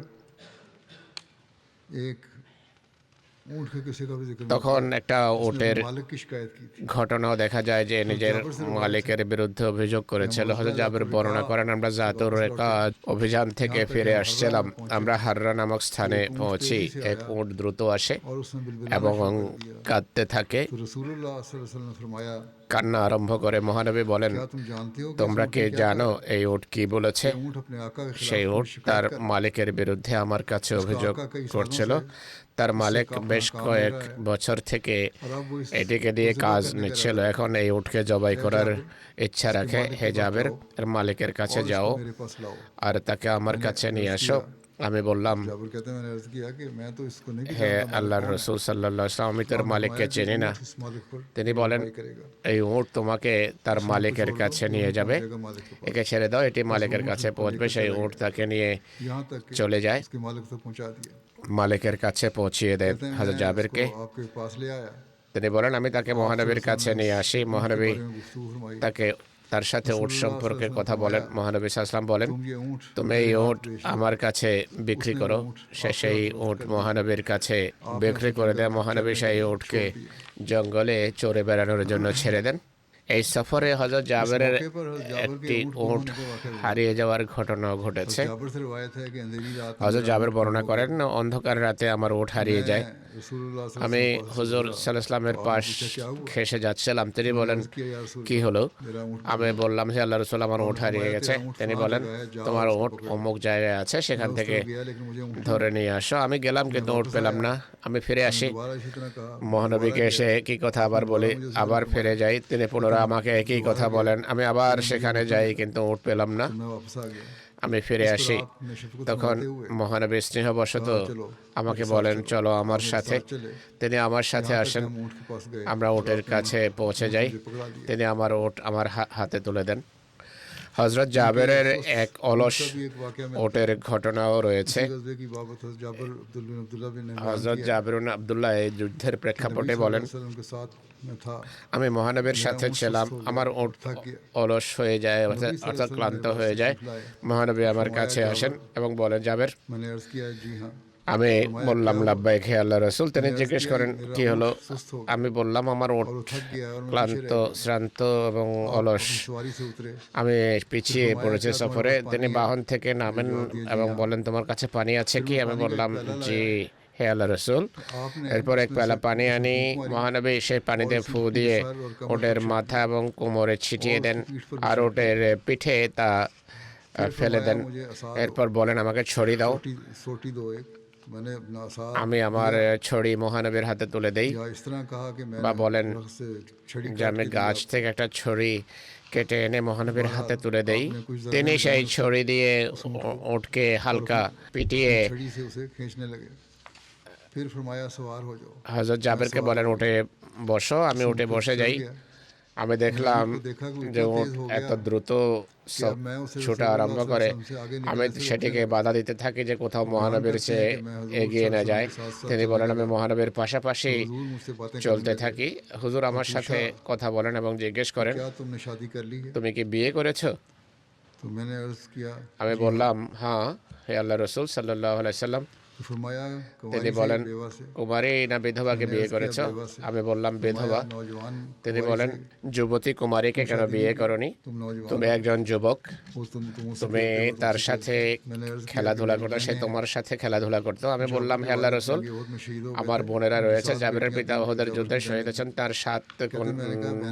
एक ऊँट के किस्से का भी जिक्र তখন একটা ওটের मालिक की शिकायत की थी। ঘটনাও দেখা যায় যে নিজের মালিকের বিরুদ্ধে অভিযোগ করেছিল। হযরত জাবের বর্ণনা করেন, আমরা জাতুর রেকা অভিযান থেকে ফিরে আসছিলাম। আমরা হাররা নামক স্থানে পৌঁছি। এক উট দ্রুত আসে और उसने बिलबिल এবং কাঁদতে থাকে, तो रसूलुल्लाह सल्लल्लाहु अलैहि वसल्लम ने फरमाया কান্না আরম্ভ করে। মহানবী বলেন, क्या तुम जानते हो कि তোমরা কি জানো এই উট কি বলেছে? ऊँट अपने आका के সেই खिलाफ উট তার মালিকের বিরুদ্ধে আমার কাছে অভিযোগ করছিল। তার মালিক বেশ কয়েক বছর থেকে और अब वो इस এটিকে দিয়ে কাজ নিচ্ছিল। এখন এই উটকে জবাই করার ইচ্ছা রাখে। হে জাবের, এর মালিকের কাছে যাও मेरे पास लाओ। আর তাকে আমার কাছে নিয়ে আসো। আমি বললাম, जाबिर कहते हैं मैंने अर्ज किया कि मैं तो इसको नहीं হে আল্লাহর রাসূল সাল্লাল্লাহু আলাইহি ওয়াসাল্লাম, আমি তোর মালিককে চিনি না। इस मालिक पर তিনি বলেন, करेगा এই উট তোমাকে তার মালিকের কাছে নিয়ে যাবে, जाएगा मालिक के पास। একে ছেড়ে দাও, এটি মালিকের কাছে পৌঁছবে। সেই উট তাকে নিয়ে यहाँ तक कि চলে যায়, इसके मालिक तक पहुंचा दिया। মালিকের কাছে পৌঁছিয়ে দেয় कहते हैं হযরত मैं জাবেরকে। इसको आपके पास ले आया। তিনি বলেন, আমি তাকে মহানবীর কাছে নিয়ে আসি। মহানবী गुफ्तगू फरमाई। তাকে তার সাথে উট সম্পর্কে কথা বলেন। মহানবী সাল্লাল্লাহু আলাইহি ওয়াসাল্লাম বলেন, तुम ये ऊँट তুমি এই উট আমার কাছে বিক্রি করো। সে সেই উট মহানবীর কাছে বিক্রি করে দেয়। মহানবী সেই উটকে জঙ্গলে চড়ে বেড়ানোর জন্য ছেড়ে দেন। এই সফরে হযরত জাবেরের একটি উট হারিয়ে যাওয়ার ঘটনাও ঘটেছে। जाबर से रिवायत है कि अंधेरी रात में হযরত জাবের বর্ণনা করেন, অন্ধকার রাতে আমার উট হারিয়ে যায়। रसूलुल्लाह सल्लल्लाहु আমি अलैहि वसल्लम হুজুর সাল্লাল্লাহু আলাইহি ওয়াসাল্লামের পাশ ঘেঁষে যাচ্ছিলাম। তিনি বলেন, কি হলো? আমি বললাম, হে আল্লাহ রাসূল, আমার উট হারিয়ে গেছে। তিনি বলেন, তোমার উট অমুক জায়গায় আছে, সেখান থেকে गया लेकिन मुझे ऊँट ধরে নিয়ে আসো। আমি গেলাম কিন্তু উট পেলাম না। আমি ফিরে আসি, दोबारा इसी तरह कहा মহানবীকে এসে একই কথা আবার বলি, আবার ফিরে যাই। তিনি পুনরায় আমাকে একই কথা বলেন। আমি আবার সেখানে যাই কিন্তু উট পেলাম না। मैं वापस आ गया আমি ফিরে আসি, आपने शफकत তখন फरमाते हुए মহানবী স্নেহবশত আমাকে বলেন, চলো আমার সাথে। তিনি আমার সাথে আসেন। हम ऊँट के पास गए আমরা উটের কাছে পৌঁছে যাই। তিনি আমার উট আমার হাতে তুলে দেন। হযরত জাবেরের এক অলস भी एक वाकया में উটের ঘটনাও রয়েছে। गज़वे की बाबत हज़रत जाबिर अब्दुल्लाह बिन হযরত জাবের বিন আব্দুল্লাহ এই যুদ্ধের প্রেক্ষাপটে বলেন, के साथ में था আমি মহানবীর সাথে ছিলাম, আমার উট অলস হয়ে যায়, অর্থাৎ ক্লান্ত হয়ে যায়। মহানবী আমার কাছে আসেন এবং বলেন, জাবের। मैंने अर्ज़ किया जी हाँ আমি বললাম, লাব্বাইক হে আল্লাহ রাসূল। তিনি জিজ্ঞেস করেন, কি হলো? আমি বললাম, আমার উট थक गया और मैं ক্লান্ত, শ্রান্ত এবং অলস। सवारी से उतरे আমি পিছিয়ে পড়েছি সফরে। তিনি বাহন থেকে নামেন এবং বলেন, তোমার কাছে পানি আছে কি? আমি বললাম, জি হে আল্লাহ রাসূল। এরপর এক পেলা পানি আনি। মহানবী সেই পানিতে ফু দিয়ে ওটের মাথা এবং কোমরে ছিটিয়ে দেন আর ওটের পিঠে তা ফেলে দেন। এরপর বলেন, আমাকে ছড়ি দাও। सोटी दो एक मैंने अपना आसार আমি আমার ছড়ি মহানবীর হাতে তুলে দেই, या इस तरह कहा कि বা मैंने বলেন दरख्त से छड़ी যে আমি गाছ থেকে একটা ছড়ি কেটে এনে মহানবীর হাতে তুলে দেই। তিনি সেই ছড়ি দিয়ে উটকে হালকা পিটিয়ে छड़ी से उसे खींचने लगे फिर फरमाया सवार हो जाओ হযরত জাবেরকে বলেন, উঠে বসো। আমি উঠে বসে যাই। আমি দেখলাম যে উট এত দ্রুত ছোটা আরম্ভ করে। আমি সেটিকে বাধা দিতে থাকি যে কোথাও মহানবীর চেয়ে এগিয়ে না যায়। তিনি বলেন, আমি মহানবীর পাশাপাশি हुजूर मुझसे बातें চলতে থাকি। হুজুর আমার সাথে কথা বলেন এবং জিজ্ঞেস করেন, क्या तुमने शादी कर ली है তুমি কি বিয়ে করেছো? तो मैंने अर्ज किया আমি বললাম, হ্যাঁ হে আল্লাহ রাসূল সাল্লাল্লাহু আলাইহি সাল্লাম। तो फरमाया তিনি कुंवारी বলেন, से बेवा से কুমারী না বিধবাকে বিয়ে করেছ? আমি বললাম, বিধবা। नौजवान তিনি বলেন, যুবতী কুমারীকে কেন বিয়ে করনি? तुम नौजवान তুমি একজন যুবক, तुम তুমি তার সাথে খেলাধুলা করতো, সে তোমার সাথে খেলাধুলা করতো। আমি বললাম, হে আল্লাহ রাসূল, ओहद में शहीद हो আমার বোনেরা রয়েছে। জাবেরের পিতা ওহদের যুদ্ধে শহীদ হয়েছেন, তার 7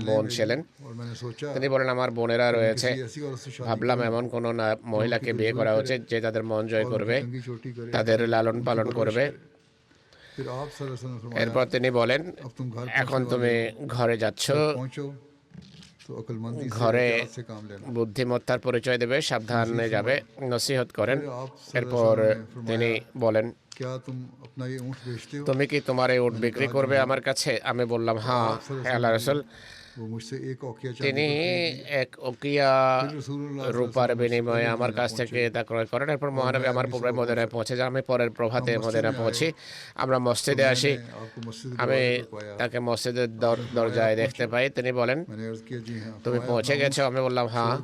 বোন ছিলেন। और मैंने सोचा তিনি বলেন, আমার বোনেরা রয়েছে। ऐसी औरत से शादी ভাবলাম এমন কোন মহিলাকে বিয়ে করা উচিত যে তাদের মন জয় করবে, की चोटी करे তাদের লালন পালন করবে। फिर आप सल्लल्लाहु अलैहि वसल्लम ने फरमाया এরপর তিনি বলেন, अब तुम घर এখন তুমি ঘরে যাচ্ছ, पहुंचो तो अक्लमंदी से ঘরে एहतियात से काम लेना বুদ্ধিমত্তার পরিচয় দেবে, সাবধানে যাবে, নসিহত করেন। फिर आप এরপর তিনি বলেন, क्या तुम अपना ये ऊँट बेचते हो তুমি কি তোমার এই উট বিক্রি করবে আমার কাছে? আমি বললাম, হ্যাঁ হে আল্লাহ রাসূল। वो मुझसे एक औकिया তিনি এক ওকিয়া রূপার বিনিময়ে আমার কাছ থেকে তা ক্রয় করেন। এরপর মহানবী আমার পূর্বে মদিনায় পৌঁছে যান। আমি পরের প্রভাতে মদিনা পৌঁছি। আমরা মসজিদে আসি। आपको मस्जिद আমি তাকে মসজিদের দরজায় দেখতে পাই। তিনি বলেন, मैंने अर्ज किया जी हाँ তুমি পৌঁছে গেছো? আমি বললাম, হ্যাঁ।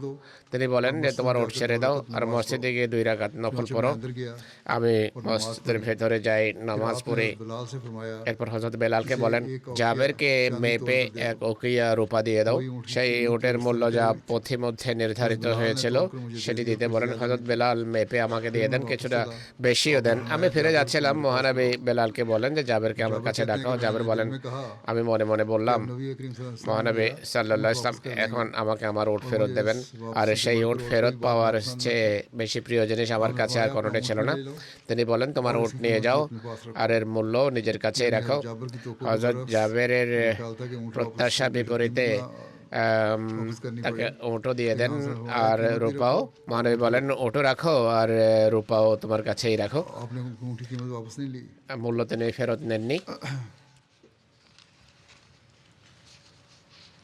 তিনি বলেন যে তোমার উট ছেড়ে দাও আর মসজিদে গিয়ে 2 রাকাত নফল পড়ো। अंदर गया আমি মসজিদের ভেতরে যাই, নামাজ পড়ি। बिलाल से फरमाया এরপর হযরত বেলালকে বলেন, জাবেরকে মেপে এক ওকিয়া রূপা দিয়ে দাও। সেই উটের মূল্য যা পথিমধ্যে নির্ধারিত হয়েছিল সেটি দিতে বলেন। হযরত বেলাল মেপে আমাকে দিয়ে দেন, কিছুটা বেশিও দেন। আমি ফিরে যাচ্ছিলাম। মহানবী বেলালকে বলেন যে জাবেরকে আমার কাছে ডাকাও। জাবের বলেন, আমি মনে মনে বললাম, नबी करीम सल्लल्लाहु अलैहि মহানবী সাল্লাল্লাহু আলাইহি ওয়াসাল্লাম এখন আমাকে আমার উট ফেরত দেবেন। আর সেই উট ফেরত পাওয়ার চেয়ে বেশি প্রিয় জিনিস আমার কাছে আর কোনোটি ছিল না। তিনি বলেন, তোমার উট নিয়ে যাও আর এর মূল্য নিজের কাছেই রাখো। হযরত জাবেরের প্রত্যাশা বিপরীতে তাকে উটও দিয়ে দেন আর রূপাও। মহানবী বলেন, উটও রাখো আর রূপাও তোমার কাছেই রাখো। आपने ऊँट की कीमत वापस नहीं ली মূল্য তিনি ফেরত নেননি।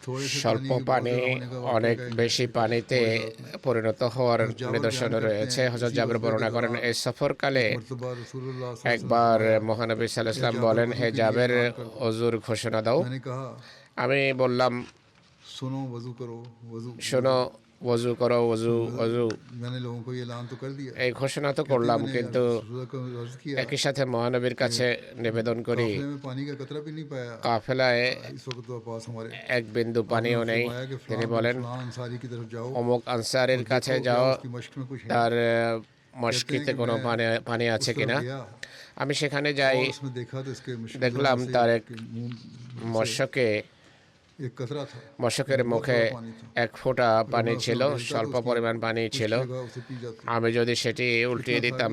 थोड़े से স্বল্প পানি অনেক বেশি পানিতে পরিণত হওয়ার নিদর্শন রয়েছে। হযরত জাবের বর্ণনা করেন, এই সফরকালে मरतबा रसूलुल्लाह একবার মহানবী সাল্লাল্লাহু আলাইহি ওয়াসাল্লাম বলেন, হে জাবের, ওযুর ঘোষণা দাও। मैंने कहा আমি বললাম, सुनो वजू करो वजू শোনো, ওযু করো, ওযু ওযু। मैंने लोगों को ये ऐलान तो कर दिया এই ঘোষণা তো করলাম, मैंने কিন্তু रसूलुल्लाह को अर्ज किया একই সাথে মহানবীর কাছে নিবেদন করি, काफिले में पानी का कतरा भी नहीं पाया কাফেলায় इस वक्त तो पास हमारे এক বিন্দু পানিও নেই। फरमाया कि তিনি फलां বলেন, फलां अंसारी की तरफ जाओ অমুক আনসারের কাছে देखो क्या যাও, उसकी मश्क में कुछ है তার মস্কিতে কোনো পানি আছে उस तरफ কিনা। गया আমি সেখানে যাই, और उसमें देखा तो इसके मुश्किल দেখলাম से তার এক मुंह মশকে एक कतरा था মশকের মুখে এক ফোঁটা পানি ছিল, স্বল্প পরিমাণ পানি ছিল। जगह उसे पी जाती আমি যদি সেটি উল্টিয়ে দিতাম,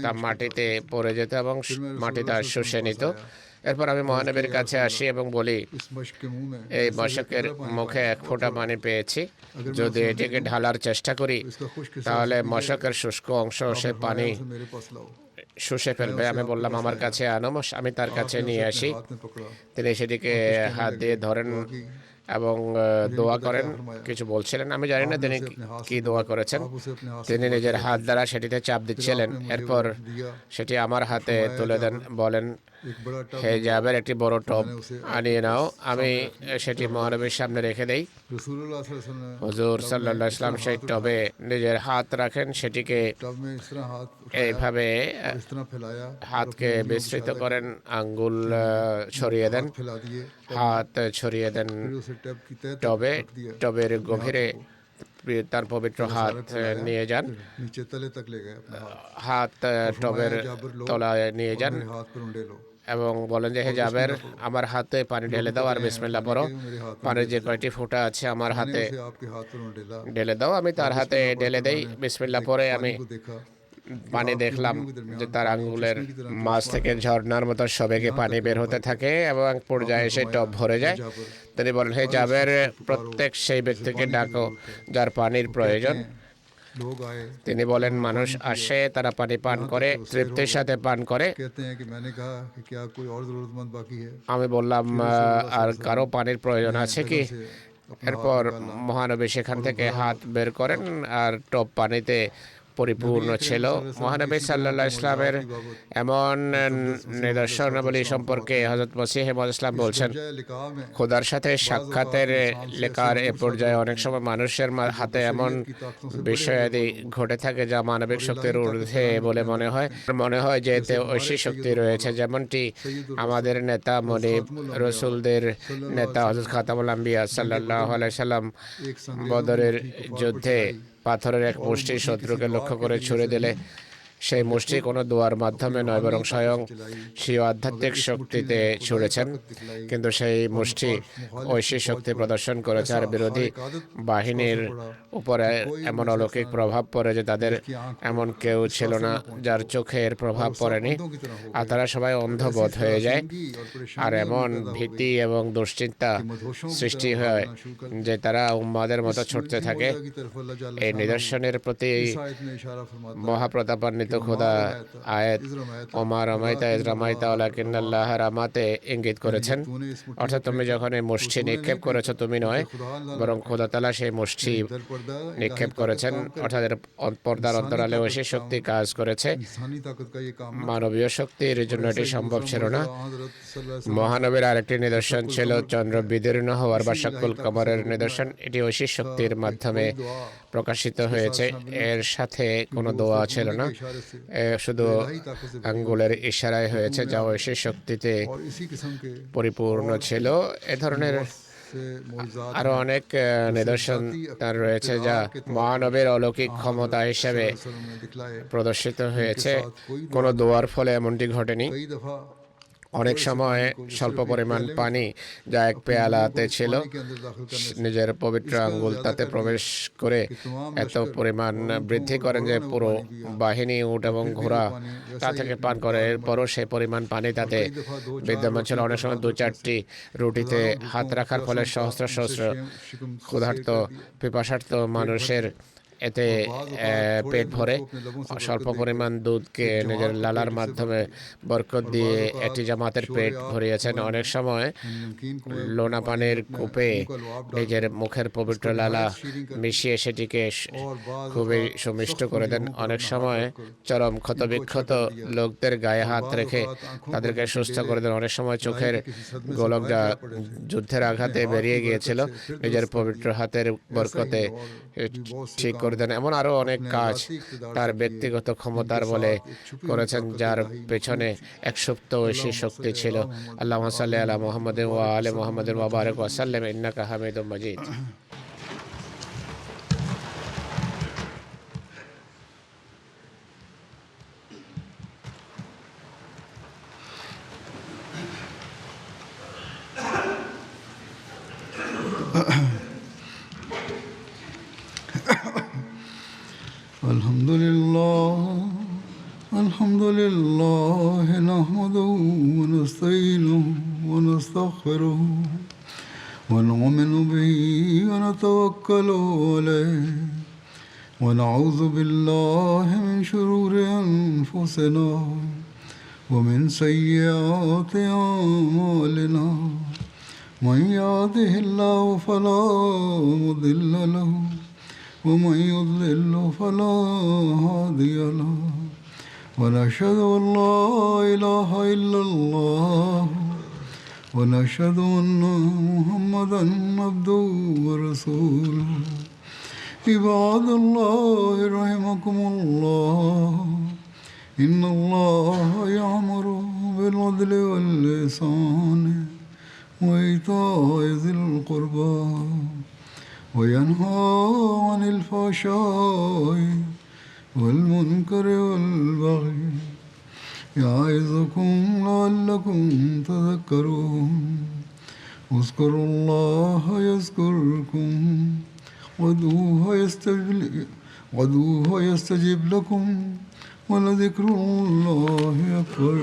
তা মাটিতে পড়ে যেত এবং মাটি তার শুষে নিত। এরপর আমি মহানবীর কাছে আসি এবং বলি, इस मश्क के मुंह में এই মশকের মুখে এক ফোঁটা পানি পেয়েছি, যদি এটিকে ঢালার চেষ্টা করি इसका खुश्क তাহলে মশকের শুষ্ক অংশ সে পানি उसे मेरे पास लाओ শুষে ফেলবে। আমি বললাম, আমার কাছে আনো। আমি তার কাছে নিয়ে আসি। हाथ में पकड़ा তিনি সেটিকে হাত দিয়ে ধরেন এবং দোয়া করেন। কিছু বলছিলেন, আমি জানি না তিনি কি দোয়া করেছেন। आप उसे अपने हाथ से তিনি নিজের হাত দ্বারা সেটিতে চাপ দিচ্ছিলেন। এরপর दिया সেটি আমার হাতে তুলে দেন, বলেন, एक बड़ा टब হে জাবের, একটি বড় টব আনিয়ে নাও। আমি সেটি মহানবীর সামনে রেখে দেই। रसूलुल्लाह सल्लल्लाहु अलैहि वसल्लम হুজুর সাল্লাল্লাহু আলাইহি ওয়াসাল্লাম সেই টবে নিজের হাত রাখেন, সেটিকে टब में इस तरह हाथ এইভাবে इस तरह फैलाया হাতকে বিস্তৃত করেন, আঙ্গুল ছড়িয়ে দেন, फैला दिए হাত ছড়িয়ে দেন फिर उसे टब की तह तक টবে। रख दिया টবের গভীরে তার পবিত্র হাত নিয়ে যান, नीचे तले तक ले गए अपने হাত টবের তলায় নিয়ে যান मेरे हाथ पर उंडे लो এবং বলেন যে, হে জাবের, আমার হাতে পানি ঢেলে দাও আর বিসমিল্লাহ পড়ো। পানির যে কয়টি ফোঁটা আছে আমার হাতে उसे आपके हाथ पर उंडेला ঢেলে দাও। আমি তার হাতে ঢেলে দেই, বিসমিল্লাহ পড়ে আমি को देखा পানি দেখলাম যে তার আঙ্গুলের মাছ থেকে ঝর্ণার মতো সবেগে পানি বের হতে থাকে এবং এক পর্যায়ে সেই টব ভরে যায়। তিনি বলেন, হে জাবের, প্রত্যেক সেই ব্যক্তিকে ডাকো যার পানির প্রয়োজন। लोग आए তিনি বলেন, মানুষ আসে, তারা পানি পান করে, তৃপ্তির সাথে পান করে। कहते हैं कि मैंने कहा कि क्या कोई और जरूरतमंद बाकी है আমি বললাম, আর কারো পানির প্রয়োজন আছে কি? এরপর মহানবী সেখান থেকে হাত বের করেন আর টব পানিতে পরিপূর্ণ ছিল। মহানবী সাল্লাল্লাহু আলাইহি ইসলামের এমন নিদর্শনাবলী সম্পর্কে হযরত মসিহ মাউদ ইসলাম বলছেন, लिखा में খোদার সাথে সাক্ষাতের লেখার এ পর্যায়ে অনেক সময় মানুষের হাতে এমন বিষয়াদি ঘটে থাকে যা মানবিক শক্তির ঊর্ধ্বে বলে মনে হয় যে এতে ঐশী শক্তি রয়েছে। যেমনটি আমাদের নেতা মনিব রসুলদের নেতা হযরত খাতামুল আম্বিয়া সাল্লাল্লাহু আলাইহি সাল্লাম एक संग বদরের যুদ্ধে পাথরের এক মুষ্টি শত্রুকে লক্ষ্য করে ছুড়ে দিলে সেই মুষ্টি কোনো দোয়ার মাধ্যমে নয়, বরং স্বয়ং সেই আধ্যাত্মিক শক্তিতে ছুড়েছেন। কিন্তু সেই মুষ্টি ঐশী শক্তি প্রদর্শন করেছে আর বিরোধী বাহিনীর উপরে এমন অলৌকিক প্রভাব পড়ে যে তাদের এমন কেউ ছিল না যার চোখে এর প্রভাব পড়েনি, আর তারা সবাই অন্ধবোধ হয়ে যায়। আর এমন ভীতি এবং দুশ্চিন্তা সৃষ্টি হয় যে তারা উম্মাদের মতো ছুটতে থাকে। की तरफ अल्लाह जाल এই নিদর্শনের প্রতি आयत में इशारा फरमाता মহাপ্রতাপান্বিত খোদা আয়াত ওমা রমাইতা ইজ রমাইতা ওয়ালাকিন্নাল্লাহ রামাতে ইঙ্গিত করেছেন। तूने इस অর্থাৎ তুমি যখন এই মুষ্টি নিক্ষেপ করেছো, তুমি নয়, বরং খোদা তাআলা সেই মুষ্টি पर्दा নিক্ষেপ করেছেন। অর্থাৎ এর পর্দার অন্তরালে ঐশী শক্তি কাজ করেছে। इंसानी ताकत का ये काम মানবীয় শক্তির জন্য এটি সম্ভব ছিল না। हजरत सल्लल्लाहु মহানবীর আরেকটি নিদর্শন ছিল চন্দ্র বিদীর্ণ হওয়ার বা শাক্কুল কমরের নিদর্শন। এটি ঐশী শক্তির মাধ্যমে প্রকাশিত হয়েছে। এর সাথে কোনো দোয়া ছিল না, শুধু আঙ্গুলের ইশারায় হয়েছে, যা ঐশী শক্তিতে और इसी किस्म के পরিপূর্ণ ছিল। এ ধরনের से मौजूद আরো অনেক নিদর্শন তার রয়েছে যা মহানবীর অলৌকিক ক্ষমতা হিসেবে में दिखलाए। প্রদর্শিত হয়েছে। কোনো দোয়ার ফলে এমনটি ঘটেনি। कई दफा অনেক সময় স্বল্প পরিমাণ পানি যা এক পেয়ালাতে ছিল, के अंदर दाखिल करने নিজের পবিত্র আঙ্গুল তাতে প্রবেশ করে এত পরিমাণ বৃদ্ধি করেন যে পুরো বাহিনী, উট এবং ঘোড়া তা থেকে পান করে। এরপরও সেই পরিমাণ পানি তাতে বিদ্যমান ছিল। অনেক সময় 2-4টি রুটিতে হাত রাখার ফলে সহস্র সহস্র ক্ষুধার্ত পিপাসার্ত মানুষের এতে পেট ভরে। স্বল্প পরিমাণ দুধকে নিজের লালার মাধ্যমে বরকত দিয়ে এটি জামাতের পেট ভরিয়েছেন। অনেক সময় লোনা পানির কূপে নিজের মুখের পবিত্র লালা মিশিয়ে সেটিকে খুবই সুমিষ্ট করে দেন। অনেক সময় চরম ক্ষতবিক্ষত লোকদের গায়ে হাত রেখে তাদেরকে সুস্থ করে দেন। অনেক সময় চোখের গোলক যা যুদ্ধের আঘাতে বেরিয়ে গিয়েছিল নিজের পবিত্র হাতের বরকতে ঠিক করে দেন। এমন আরো অনেক কাজ তার ব্যক্তিগত ক্ষমতার বলে করেছেন, যার পেছনে এক সুপ্ত ঐশী শক্তি ছিল। আল্লাহুম্মা সাল্লি আলা মুহাম্মাদিন ওয়া আলি মুহাম্মাদিন ওয়া বারিক ওয়া সাল্লিম ইন্নাকা হামিদুম মাজিদ। الحمد لله نحمده ونستعينه ونستغفره ونؤمن به ونتوكل عليه ونعوذ بالله من شرور أنفسنا ومن سيئات أعمالنا من يهده الله فلا مضل له ومن يضلل فلا هادي له ونشهد أن لا إله إلا الله ونشهد أن محمدا عبده ورسوله عباد الله رحمكم الله إن الله يأمر بالعدل والإحسان وإيتاء ذي القربى وينهى عن الفحشاء والمنكر والبغي يعظكم لعلكم تذكرون اذكروا الله يذكركم وادعوه يستجب لكم ولذكر الله أكبر.